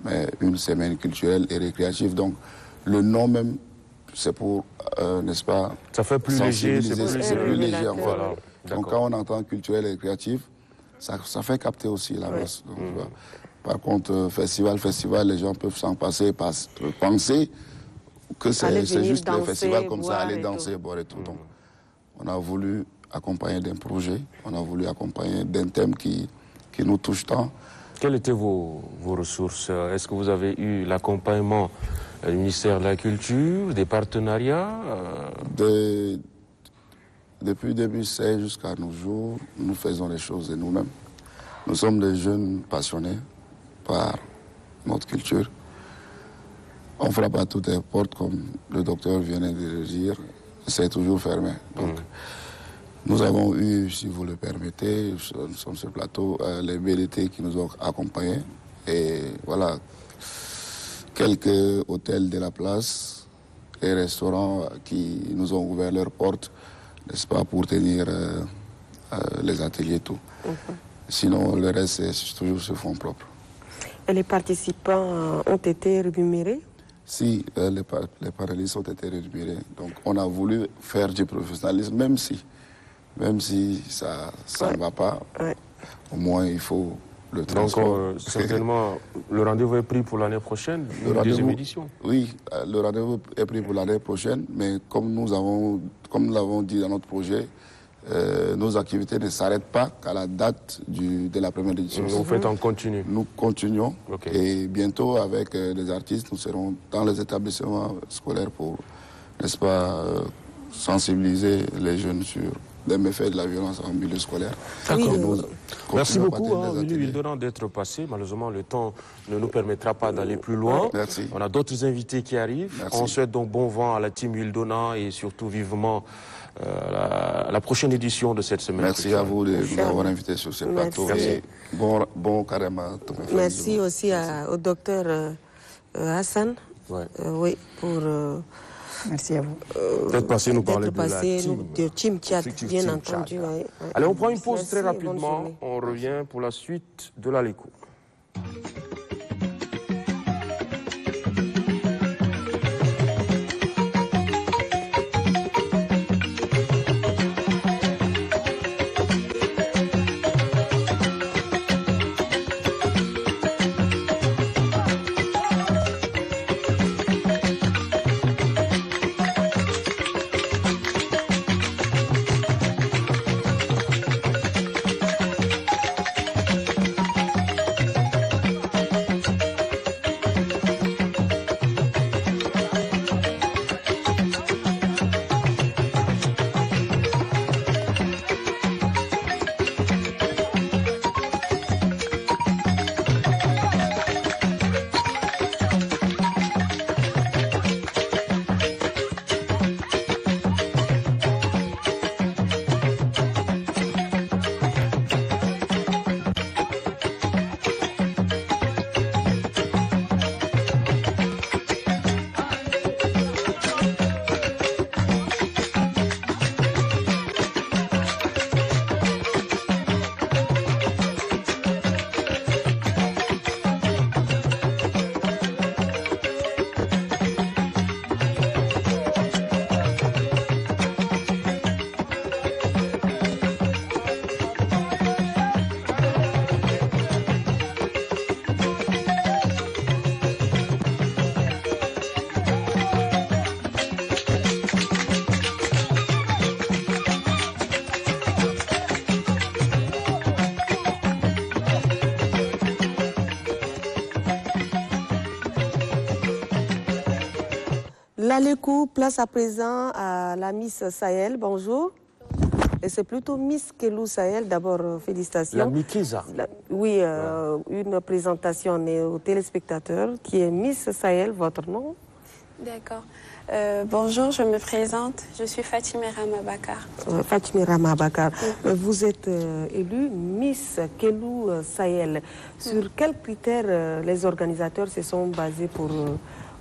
Speaker 6: mais une semaine culturelle et récréative. Donc, le nom même, c'est pour, n'est-ce pas,
Speaker 1: ça fait plus léger, c'est plus
Speaker 6: léger en
Speaker 1: voilà.
Speaker 6: Donc quand on entend culturel et créatif, ça fait capter aussi la masse. Donc, par contre, festival, les gens peuvent s'en passer, penser que c'est juste les festivals comme ça, aller danser, boire et tout. Donc, on a voulu accompagner d'un projet, on a voulu accompagner d'un thème qui nous touche tant.
Speaker 1: Quelles étaient vos ressources? Est-ce que vous avez eu l'accompagnement du ministère de la Culture, des partenariats?
Speaker 6: Depuis 2016 jusqu'à nos jours, nous faisons les choses de nous-mêmes. Nous sommes des jeunes passionnés par notre culture. On frappe à toutes les portes, comme le docteur vient de le dire, c'est toujours fermé. Donc, nous avons eu, si vous le permettez, nous sommes sur le plateau, les BDT qui nous ont accompagnés. Et voilà, quelques hôtels de la place et restaurants qui nous ont ouvert leurs portes, n'est-ce pas, pour tenir les ateliers et tout. Sinon, le reste, c'est toujours sur fonds propres.
Speaker 2: Et les participants ont été rémunérés?
Speaker 6: Si, les panélistes ont été rémunérés. Donc, on a voulu faire du professionnalisme, même si ça ne va pas, au moins il faut le transport.
Speaker 2: Donc,
Speaker 6: certainement,
Speaker 1: le rendez-vous est pris pour l'année prochaine, une deuxième édition.
Speaker 6: Oui, le rendez-vous est pris pour l'année prochaine, mais comme nous l'avons dit dans notre projet, nos activités ne s'arrêtent pas qu'à la date de la première édition.
Speaker 1: Vous faites en continu?
Speaker 6: Nous continuons, et bientôt avec les artistes, nous serons dans les établissements scolaires pour, n'est-ce pas, sensibiliser les jeunes sur les méfaits de la violence en milieu scolaire.
Speaker 1: Merci beaucoup, Willy Willdonant, d'être passé. Malheureusement, le temps ne nous permettra pas d'aller plus loin.
Speaker 6: Merci.
Speaker 1: On a d'autres invités qui arrivent.
Speaker 6: Merci.
Speaker 1: On souhaite donc bon vent à la team Willdonant et surtout vivement la prochaine édition de cette semaine.
Speaker 6: Merci à vous de nous avoir invités sur ce plateau.
Speaker 1: Merci.
Speaker 6: Bon carrément.
Speaker 2: Merci aussi au docteur Hassan. Oui, pour...
Speaker 5: Merci à vous.
Speaker 1: Peut-être passer nous parler de la
Speaker 2: team Tchad, bien entendu.
Speaker 1: Allez, on prend une pause très rapidement. On revient pour la suite de l'Aléco.
Speaker 2: L'Aléco, place à présent à la Miss Sahel. Bonjour. Et c'est plutôt Miss Kelou Sahel. D'abord, félicitations.
Speaker 1: La Mikeza.
Speaker 2: Oui, une présentation aux téléspectateurs qui est Miss Sahel, votre nom?
Speaker 7: D'accord. Bonjour, je me présente. Je suis Fatimé Ramabakar.
Speaker 2: Fatimé Ramabakar. Vous êtes élue Miss Kelou Sahel. Sur quels critères les organisateurs se sont basés pour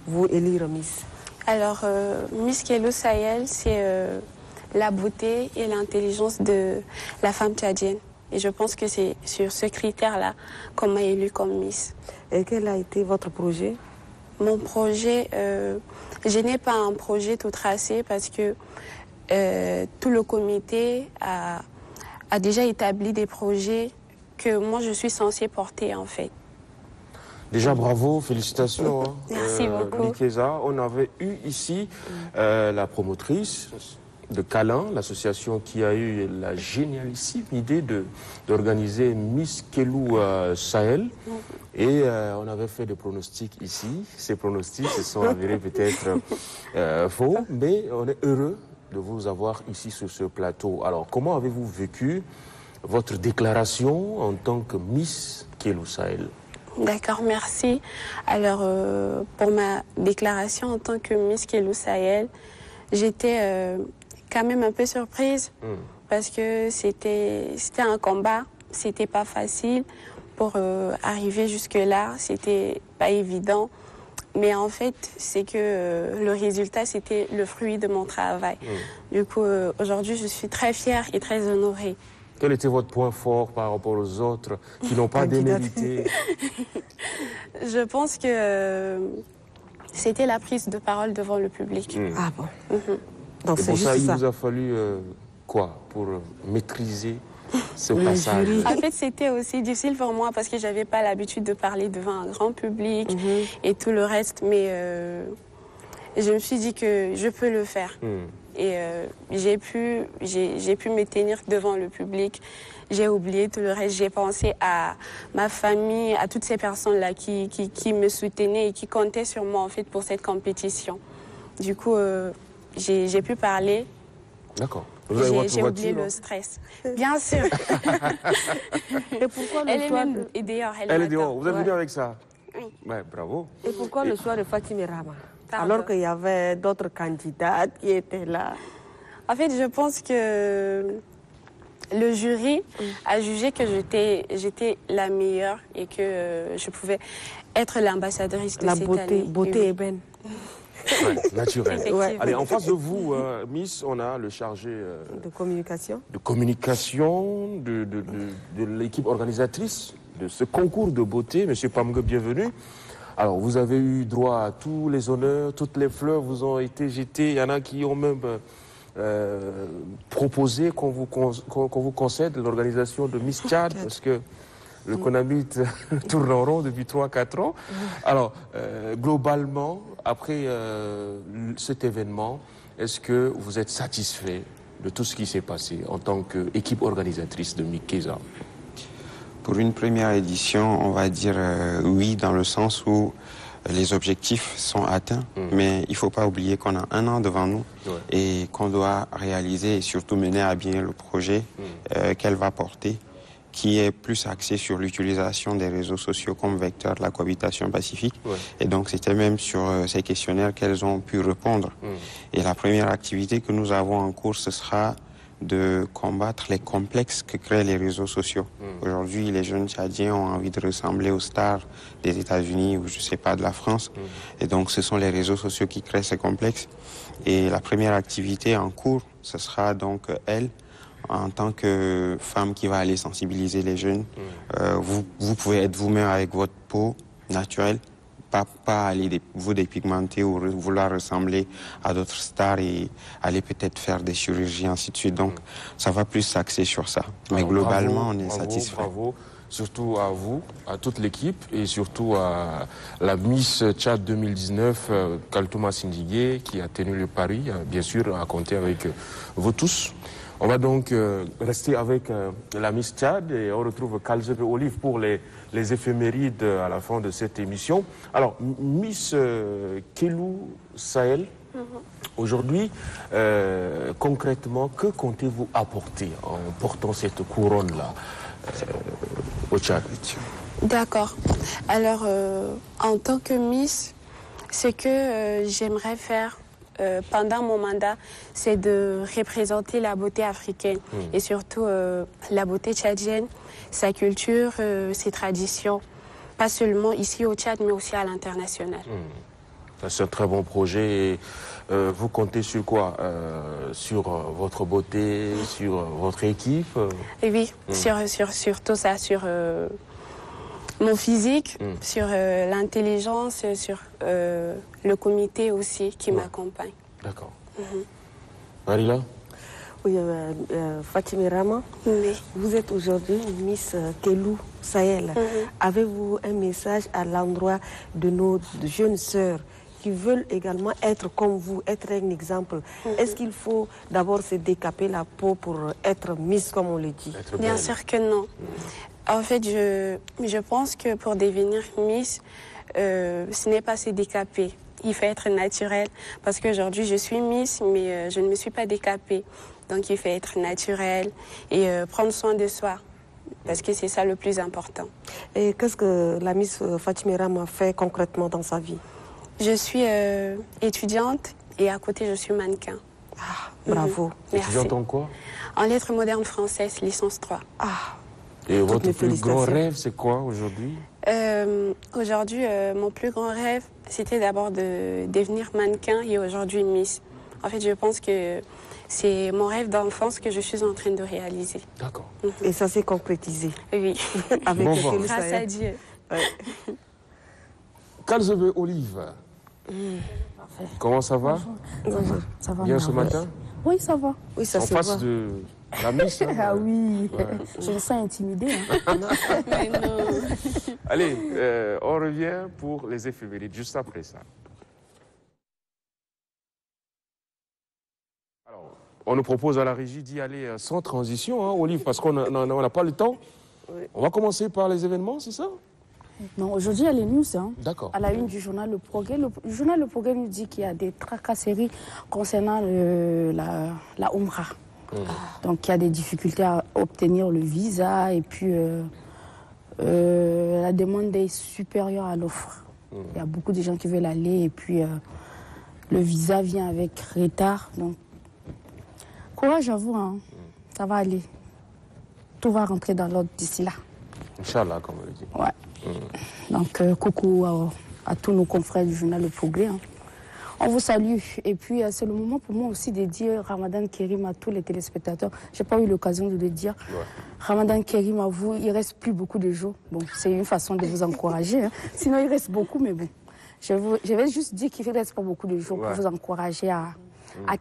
Speaker 2: vous élire Miss?
Speaker 7: Alors, Miss Kelou Sahel, c'est la beauté et l'intelligence de la femme tchadienne. Et je pense que c'est sur ce critère-là qu'on m'a élue comme Miss.
Speaker 2: Et quel a été votre projet?
Speaker 7: Mon projet, je n'ai pas un projet tout tracé parce que tout le comité a a déjà établi des projets que moi je suis censée porter en fait.
Speaker 1: Déjà, bravo, félicitations. Hein.
Speaker 7: Merci beaucoup.
Speaker 1: Mikeza, on avait eu ici la promotrice de Câlin, l'association qui a eu la génialissime idée d'organiser Miss Kelou Sahel. Et on avait fait des pronostics ici. Ces pronostics se sont avérés peut-être faux, mais on est heureux de vous avoir ici sur ce plateau. Alors, comment avez-vous vécu votre déclaration en tant que Miss Kelou Sahel?
Speaker 7: D'accord, merci. Alors, pour ma déclaration en tant que Miss Kelou Sahel, j'étais quand même un peu surprise parce que c'était un combat, c'était pas facile pour arriver jusque-là, c'était pas évident. Mais en fait, c'est que le résultat, c'était le fruit de mon travail. Du coup, aujourd'hui, je suis très fière et très honorée.
Speaker 1: Quel était votre point fort par rapport aux autres qui n'ont pas démérité?
Speaker 7: Je pense que c'était la prise de parole devant le public.
Speaker 2: Ah bon. Donc
Speaker 1: Et
Speaker 2: c'est
Speaker 1: pour ça,
Speaker 2: juste
Speaker 1: il
Speaker 2: ça.
Speaker 1: vous a fallu quoi pour maîtriser ce passage?
Speaker 2: jury.
Speaker 7: En fait, c'était aussi difficile pour moi parce que j'avais pas l'habitude de parler devant un grand public et tout le reste. Mais je me suis dit que je peux le faire. Et j'ai pu me tenir devant le public. J'ai oublié tout le reste. J'ai pensé à ma famille, à toutes ces personnes-là qui me soutenaient et qui comptaient sur moi en fait pour cette compétition. Du coup, j'ai pu parler.
Speaker 1: D'accord. Vous avez votre
Speaker 7: J'ai oublié
Speaker 1: voiture,
Speaker 7: le stress. Bien sûr.
Speaker 2: Et pourquoi
Speaker 7: Elle
Speaker 2: le
Speaker 7: est
Speaker 2: choix
Speaker 7: même dehors.
Speaker 1: Elle est dehors. Vous êtes venu
Speaker 2: Ouais.
Speaker 1: avec ça?
Speaker 7: Oui.
Speaker 1: Ouais, bravo.
Speaker 2: Et pourquoi le choix de Fatima Rama?
Speaker 7: Pardon.
Speaker 2: Alors qu'il y avait d'autres candidates qui étaient là.
Speaker 7: En fait, je pense que le jury a jugé que j'étais la meilleure et que je pouvais être l'ambassadrice de
Speaker 2: La
Speaker 7: cette
Speaker 2: beauté,
Speaker 7: année.
Speaker 2: beauté
Speaker 7: Oui.
Speaker 2: ébène.
Speaker 1: Ouais, naturel.
Speaker 7: Effectivement.
Speaker 1: Allez, en face de vous, Miss, on a le chargé
Speaker 2: De communication.
Speaker 1: de communication de l'équipe organisatrice de ce concours de beauté. Monsieur Pamge, bienvenue. Alors, vous avez eu droit à tous les honneurs, toutes les fleurs vous ont été jetées. Il y en a qui ont même proposé qu'on vous concède l'organisation de Miss Tchad, parce que le Konamit tourne en rond depuis 3-4 ans. Alors, globalement, après cet événement, est-ce que vous êtes satisfait de tout ce qui s'est passé en tant qu'équipe organisatrice de Mikeza?
Speaker 8: Pour une première édition, on va dire oui, dans le sens où les objectifs sont atteints, mais il ne faut pas oublier qu'on a 1 an devant nous et qu'on doit réaliser et surtout mener à bien le projet qu'elle va porter, qui est plus axé sur l'utilisation des réseaux sociaux comme vecteur de la cohabitation pacifique. Et donc, c'était même sur ces questionnaires qu'elles ont pu répondre. Et la première activité que nous avons en cours, ce sera de combattre les complexes que créent les réseaux sociaux. Aujourd'hui, les jeunes Tchadiens ont envie de ressembler aux stars des États-Unis ou je sais pas, de la France. Et donc, ce sont les réseaux sociaux qui créent ces complexes. Et la première activité en cours, ce sera donc elle, en tant que femme qui va aller sensibiliser les jeunes. Vous pouvez être vous-même avec votre peau naturelle, pas aller vous dépigmenter ou vouloir ressembler à d'autres stars et aller peut-être faire des chirurgies, ainsi de suite. Donc, ça va plus s'axer sur ça. Mais
Speaker 1: Alors,
Speaker 8: globalement,
Speaker 1: bravo,
Speaker 8: on est satisfait.
Speaker 1: Bravo, surtout à vous, à toute l'équipe et surtout à la Miss Tchad 2019, Kaltouma Sindigue, qui a tenu le pari, bien sûr, à compter avec vous tous. On va donc rester avec la Miss Tchad et on retrouve Kalzebe Olive pour les éphémérides à la fin de cette émission. Alors, Miss Kelou Sahel, aujourd'hui, concrètement, que comptez-vous apporter en portant cette couronne-là au Tchad?
Speaker 7: D'accord. Alors, en tant que Miss, ce que j'aimerais faire pendant mon mandat, c'est de représenter la beauté africaine et surtout la beauté tchadienne, sa culture, ses traditions, pas seulement ici au Tchad, mais aussi à l'international.
Speaker 1: C'est un très bon projet. Et, vous comptez sur quoi? Sur votre beauté, sur votre équipe?
Speaker 7: Et oui, sur tout ça, sur mon physique, sur l'intelligence, sur le comité aussi qui m'accompagne.
Speaker 1: D'accord. Marila?
Speaker 2: Oui, Fatimé Rama,
Speaker 7: Oui.
Speaker 2: vous êtes aujourd'hui Miss Kelou Sahel. Avez-vous un message à l'endroit de nos jeunes sœurs qui veulent également être comme vous, être un exemple? Est-ce qu'il faut d'abord se décaper la peau pour être Miss, comme on le dit?
Speaker 7: Bien sûr que non. En fait, je pense que pour devenir Miss, ce n'est pas se décaper. Il faut être naturel. Parce qu'aujourd'hui, je suis Miss, mais je ne me suis pas décapée. Donc, il faut être naturel et prendre soin de soi. Parce que c'est ça le plus important.
Speaker 2: Et qu'est-ce que la Miss Fatimé Rama fait concrètement dans sa vie?
Speaker 7: Je suis étudiante et à côté, je suis mannequin.
Speaker 2: Ah, bravo.
Speaker 7: Merci.
Speaker 1: Étudiante en quoi?
Speaker 7: En lettres modernes françaises, licence 3.
Speaker 2: Ah.
Speaker 1: Et votre
Speaker 2: mes
Speaker 1: plus grand
Speaker 2: félicitations.
Speaker 1: rêve, c'est quoi aujourd'hui?
Speaker 7: Aujourd'hui, mon plus grand rêve, c'était d'abord de devenir mannequin et aujourd'hui Miss. En fait, je pense que c'est mon rêve d'enfance que je suis en train de réaliser.
Speaker 1: D'accord.
Speaker 2: Et ça s'est concrétisé
Speaker 7: Oui,
Speaker 2: avec
Speaker 1: Bon
Speaker 2: le
Speaker 1: vent.
Speaker 2: Kelou
Speaker 7: grâce à
Speaker 2: Sahel.
Speaker 7: Dieu.
Speaker 1: Kalzebe Olive, comment ça va?
Speaker 9: Ça va
Speaker 1: Bien ce
Speaker 9: merveilleux.
Speaker 1: matin?
Speaker 9: Oui, ça va.
Speaker 2: Oui, ça
Speaker 1: En
Speaker 2: se
Speaker 1: face
Speaker 2: voit.
Speaker 1: de la Miss hein?
Speaker 9: Ah oui,
Speaker 1: Ouais.
Speaker 9: je me sens intimidée. Hein.
Speaker 7: Mais non.
Speaker 1: Allez, on revient pour les éphémérides juste après ça. Alors, on nous propose à la régie d'y aller sans transition, hein, Olive, parce qu'on n'a pas le temps. On va commencer par les événements, c'est ça?
Speaker 9: Non, aujourd'hui, il y a les news. Hein.
Speaker 1: D'accord.
Speaker 9: À la une du journal Le Progrès. Le journal Le Progrès nous dit qu'il y a des tracasseries concernant la Umrah. Donc, il y a des difficultés à obtenir le visa et puis la demande est supérieure à l'offre. Il y a beaucoup de gens qui veulent aller et puis le visa vient avec retard. Donc, courage à vous, hein. Ça va aller. Tout va rentrer dans l'ordre d'ici là.
Speaker 1: Inch'Allah, comme on le dit.
Speaker 9: Ouais. Donc, coucou à tous nos confrères du journal Le Progrès. Hein. On vous salue. Et puis, c'est le moment pour moi aussi de dire Ramadan Kérim à tous les téléspectateurs. Je n'ai pas eu l'occasion de le dire. Ouais. Ramadan Kérim à vous. Il ne reste plus beaucoup de jours. Bon, c'est une façon de vous encourager. Hein. Sinon, il reste beaucoup, mais bon. Je vais juste dire qu'il ne reste pas beaucoup de jours pour vous encourager à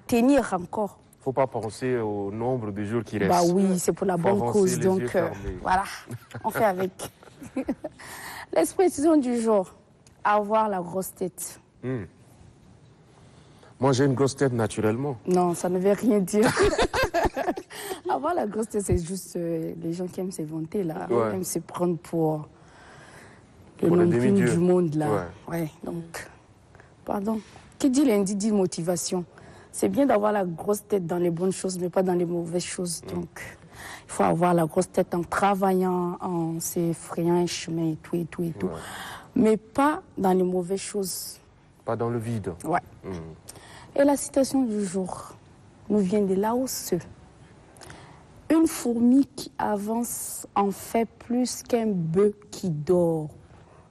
Speaker 9: tenir encore.
Speaker 1: Il ne faut pas penser au nombre de jours qui restent.
Speaker 9: Bah oui, c'est pour la bonne cause. Donc, voilà, on fait avec. L'expression du jour, avoir la grosse tête.
Speaker 1: Moi, j'ai une grosse tête naturellement.
Speaker 9: Non, ça ne veut rien dire. Avoir la grosse tête, c'est juste les gens qui aiment se vanter, là. Qui aiment se prendre pour le non-plus du monde, là. Ouais, donc, pardon. Qui dit lundi dit motivation. C'est bien d'avoir la grosse tête dans les bonnes choses, mais pas dans les mauvaises choses. Donc, il faut avoir la grosse tête en travaillant, en s'effrayant un chemin et tout, et tout, et tout. Mais pas dans les mauvaises choses.
Speaker 1: Pas dans le vide.
Speaker 9: Ouais. Et la citation du jour nous vient de Laos. Une fourmi qui avance en fait plus qu'un bœuf qui dort.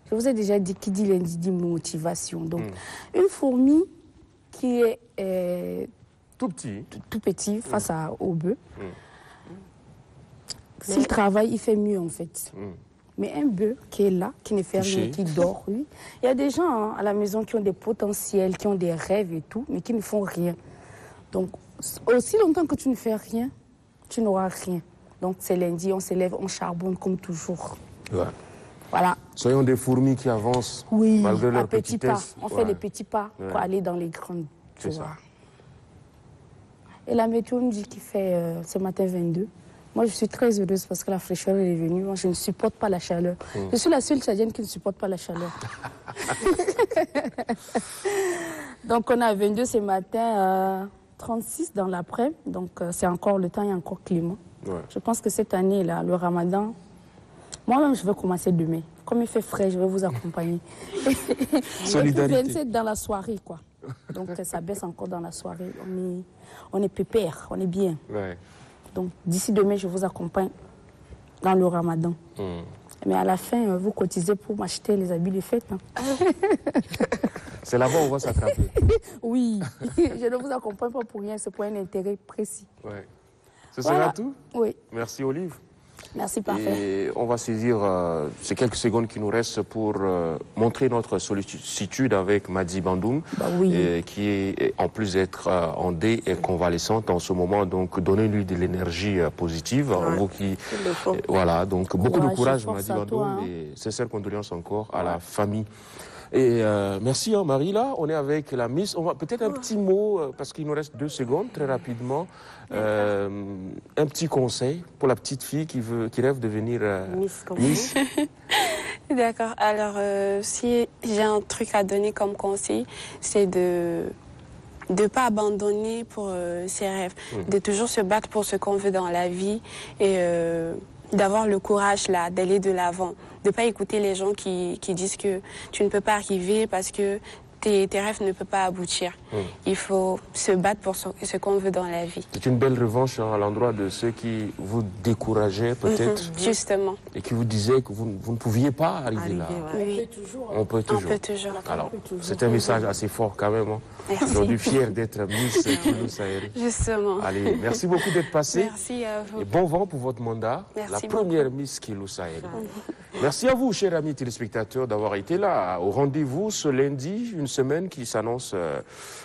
Speaker 9: Je vous ai déjà dit qui dit lundi dit motivation. Donc, une fourmi qui est
Speaker 1: tout petit
Speaker 9: face au bœuf. S'il travaille, il fait mieux en fait. Mais un bœuf qui est là, qui ne fait rien, qui dort, oui. Il y a des gens à la maison qui ont des potentiels, qui ont des rêves et tout, mais qui ne font rien. Donc, aussi longtemps que tu ne fais rien, tu n'auras rien. Donc, c'est lundi, on se lève, on charbonne comme toujours.
Speaker 1: Ouais.
Speaker 9: Voilà.
Speaker 1: Soyons des fourmis qui avancent malgré leur
Speaker 9: petits pas.
Speaker 1: petitesse.
Speaker 9: On fait les petits pas pour aller dans les grandes.
Speaker 1: C'est ça.
Speaker 9: Et la météo nous dit qu'il fait ce matin 22. Moi, je suis très heureuse parce que la fraîcheur est venue. Moi, je ne supporte pas la chaleur. Je suis la seule Tchadienne qui ne supporte pas la chaleur. Donc, on a 22 ce matin, 36 dans l'après-midi. Donc, c'est encore le temps, il y a encore climat. Je pense que cette année, là, le ramadan, moi-même, je vais commencer demain. Comme il fait frais, je vais vous accompagner.
Speaker 1: Solidarité.
Speaker 9: 27 dans la soirée, quoi. Donc, ça baisse encore dans la soirée. On est pépère, on est bien.
Speaker 1: Ouais.
Speaker 9: Donc, d'ici demain, je vous accompagne dans le ramadan. Mais à la fin, vous cotisez pour m'acheter les habits de fête. Hein.
Speaker 1: C'est là-bas où on va s'attraper.
Speaker 9: Oui, je ne vous accompagne pas pour rien, c'est pour un intérêt précis.
Speaker 1: Ouais. Ce sera tout?
Speaker 9: Oui.
Speaker 1: Merci, Olive.
Speaker 9: Merci, parfait.
Speaker 1: Et on va saisir ces quelques secondes qui nous restent pour montrer notre sollicitude avec Madi Bandoum, qui est, en plus d'être en dé et convalescente en ce moment, donc donnez-lui de l'énergie positive. Vous qui, voilà, donc beaucoup de courage, Madi Bandoum, et sincères condoléances encore à la famille. Et merci Marie, là on est avec la Miss. On va peut-être un petit mot, parce qu'il nous reste 2 secondes, très rapidement. Un petit conseil pour la petite fille qui rêve de devenir Miss.
Speaker 7: D'accord, alors si j'ai un truc à donner comme conseil, c'est de ne pas abandonner pour ses rêves, de toujours se battre pour ce qu'on veut dans la vie et d'avoir le courage là, d'aller de l'avant, de ne pas écouter les gens qui disent que tu ne peux pas arriver parce que tes rêves ne peuvent pas aboutir. Il faut se battre pour ce qu'on veut dans la vie.
Speaker 1: C'est une belle revanche à l'endroit de ceux qui vous décourageaient peut-être.
Speaker 7: Justement.
Speaker 1: Et qui vous disaient que vous ne pouviez pas arriver là.
Speaker 7: Oui.
Speaker 1: On peut toujours. Alors, c'est un message assez fort quand même. Aujourd'hui, fier d'être Miss Kilou Sahel.
Speaker 7: Justement.
Speaker 1: Allez, merci beaucoup d'être passé.
Speaker 7: Merci à vous.
Speaker 1: Et bon vent pour votre mandat.
Speaker 7: Merci
Speaker 1: la première Miss Kilou Sahel. Merci à vous, chers amis téléspectateurs, d'avoir été là. Au rendez-vous ce lundi, une semaine qui s'annonce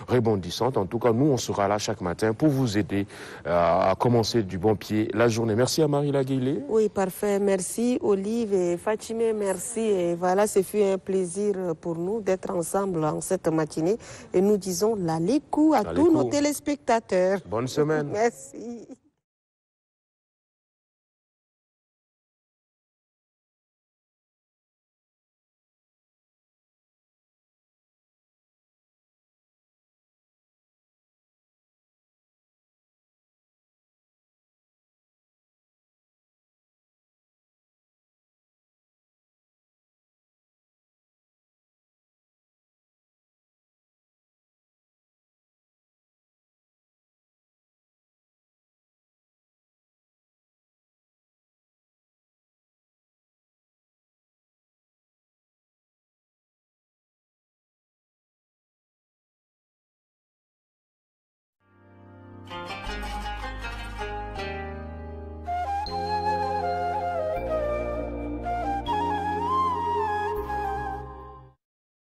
Speaker 1: rebondissante. En tout cas, nous, on sera là chaque matin pour vous aider à commencer du bon pied la journée. Merci à Marie Laguilé.
Speaker 2: Oui, parfait. Merci Olive et Fatimé, merci. Et voilà, ce fut un plaisir pour nous d'être ensemble en cette matinée. Et nous disons la lécou à tous nos téléspectateurs.
Speaker 1: Bonne semaine.
Speaker 2: Merci.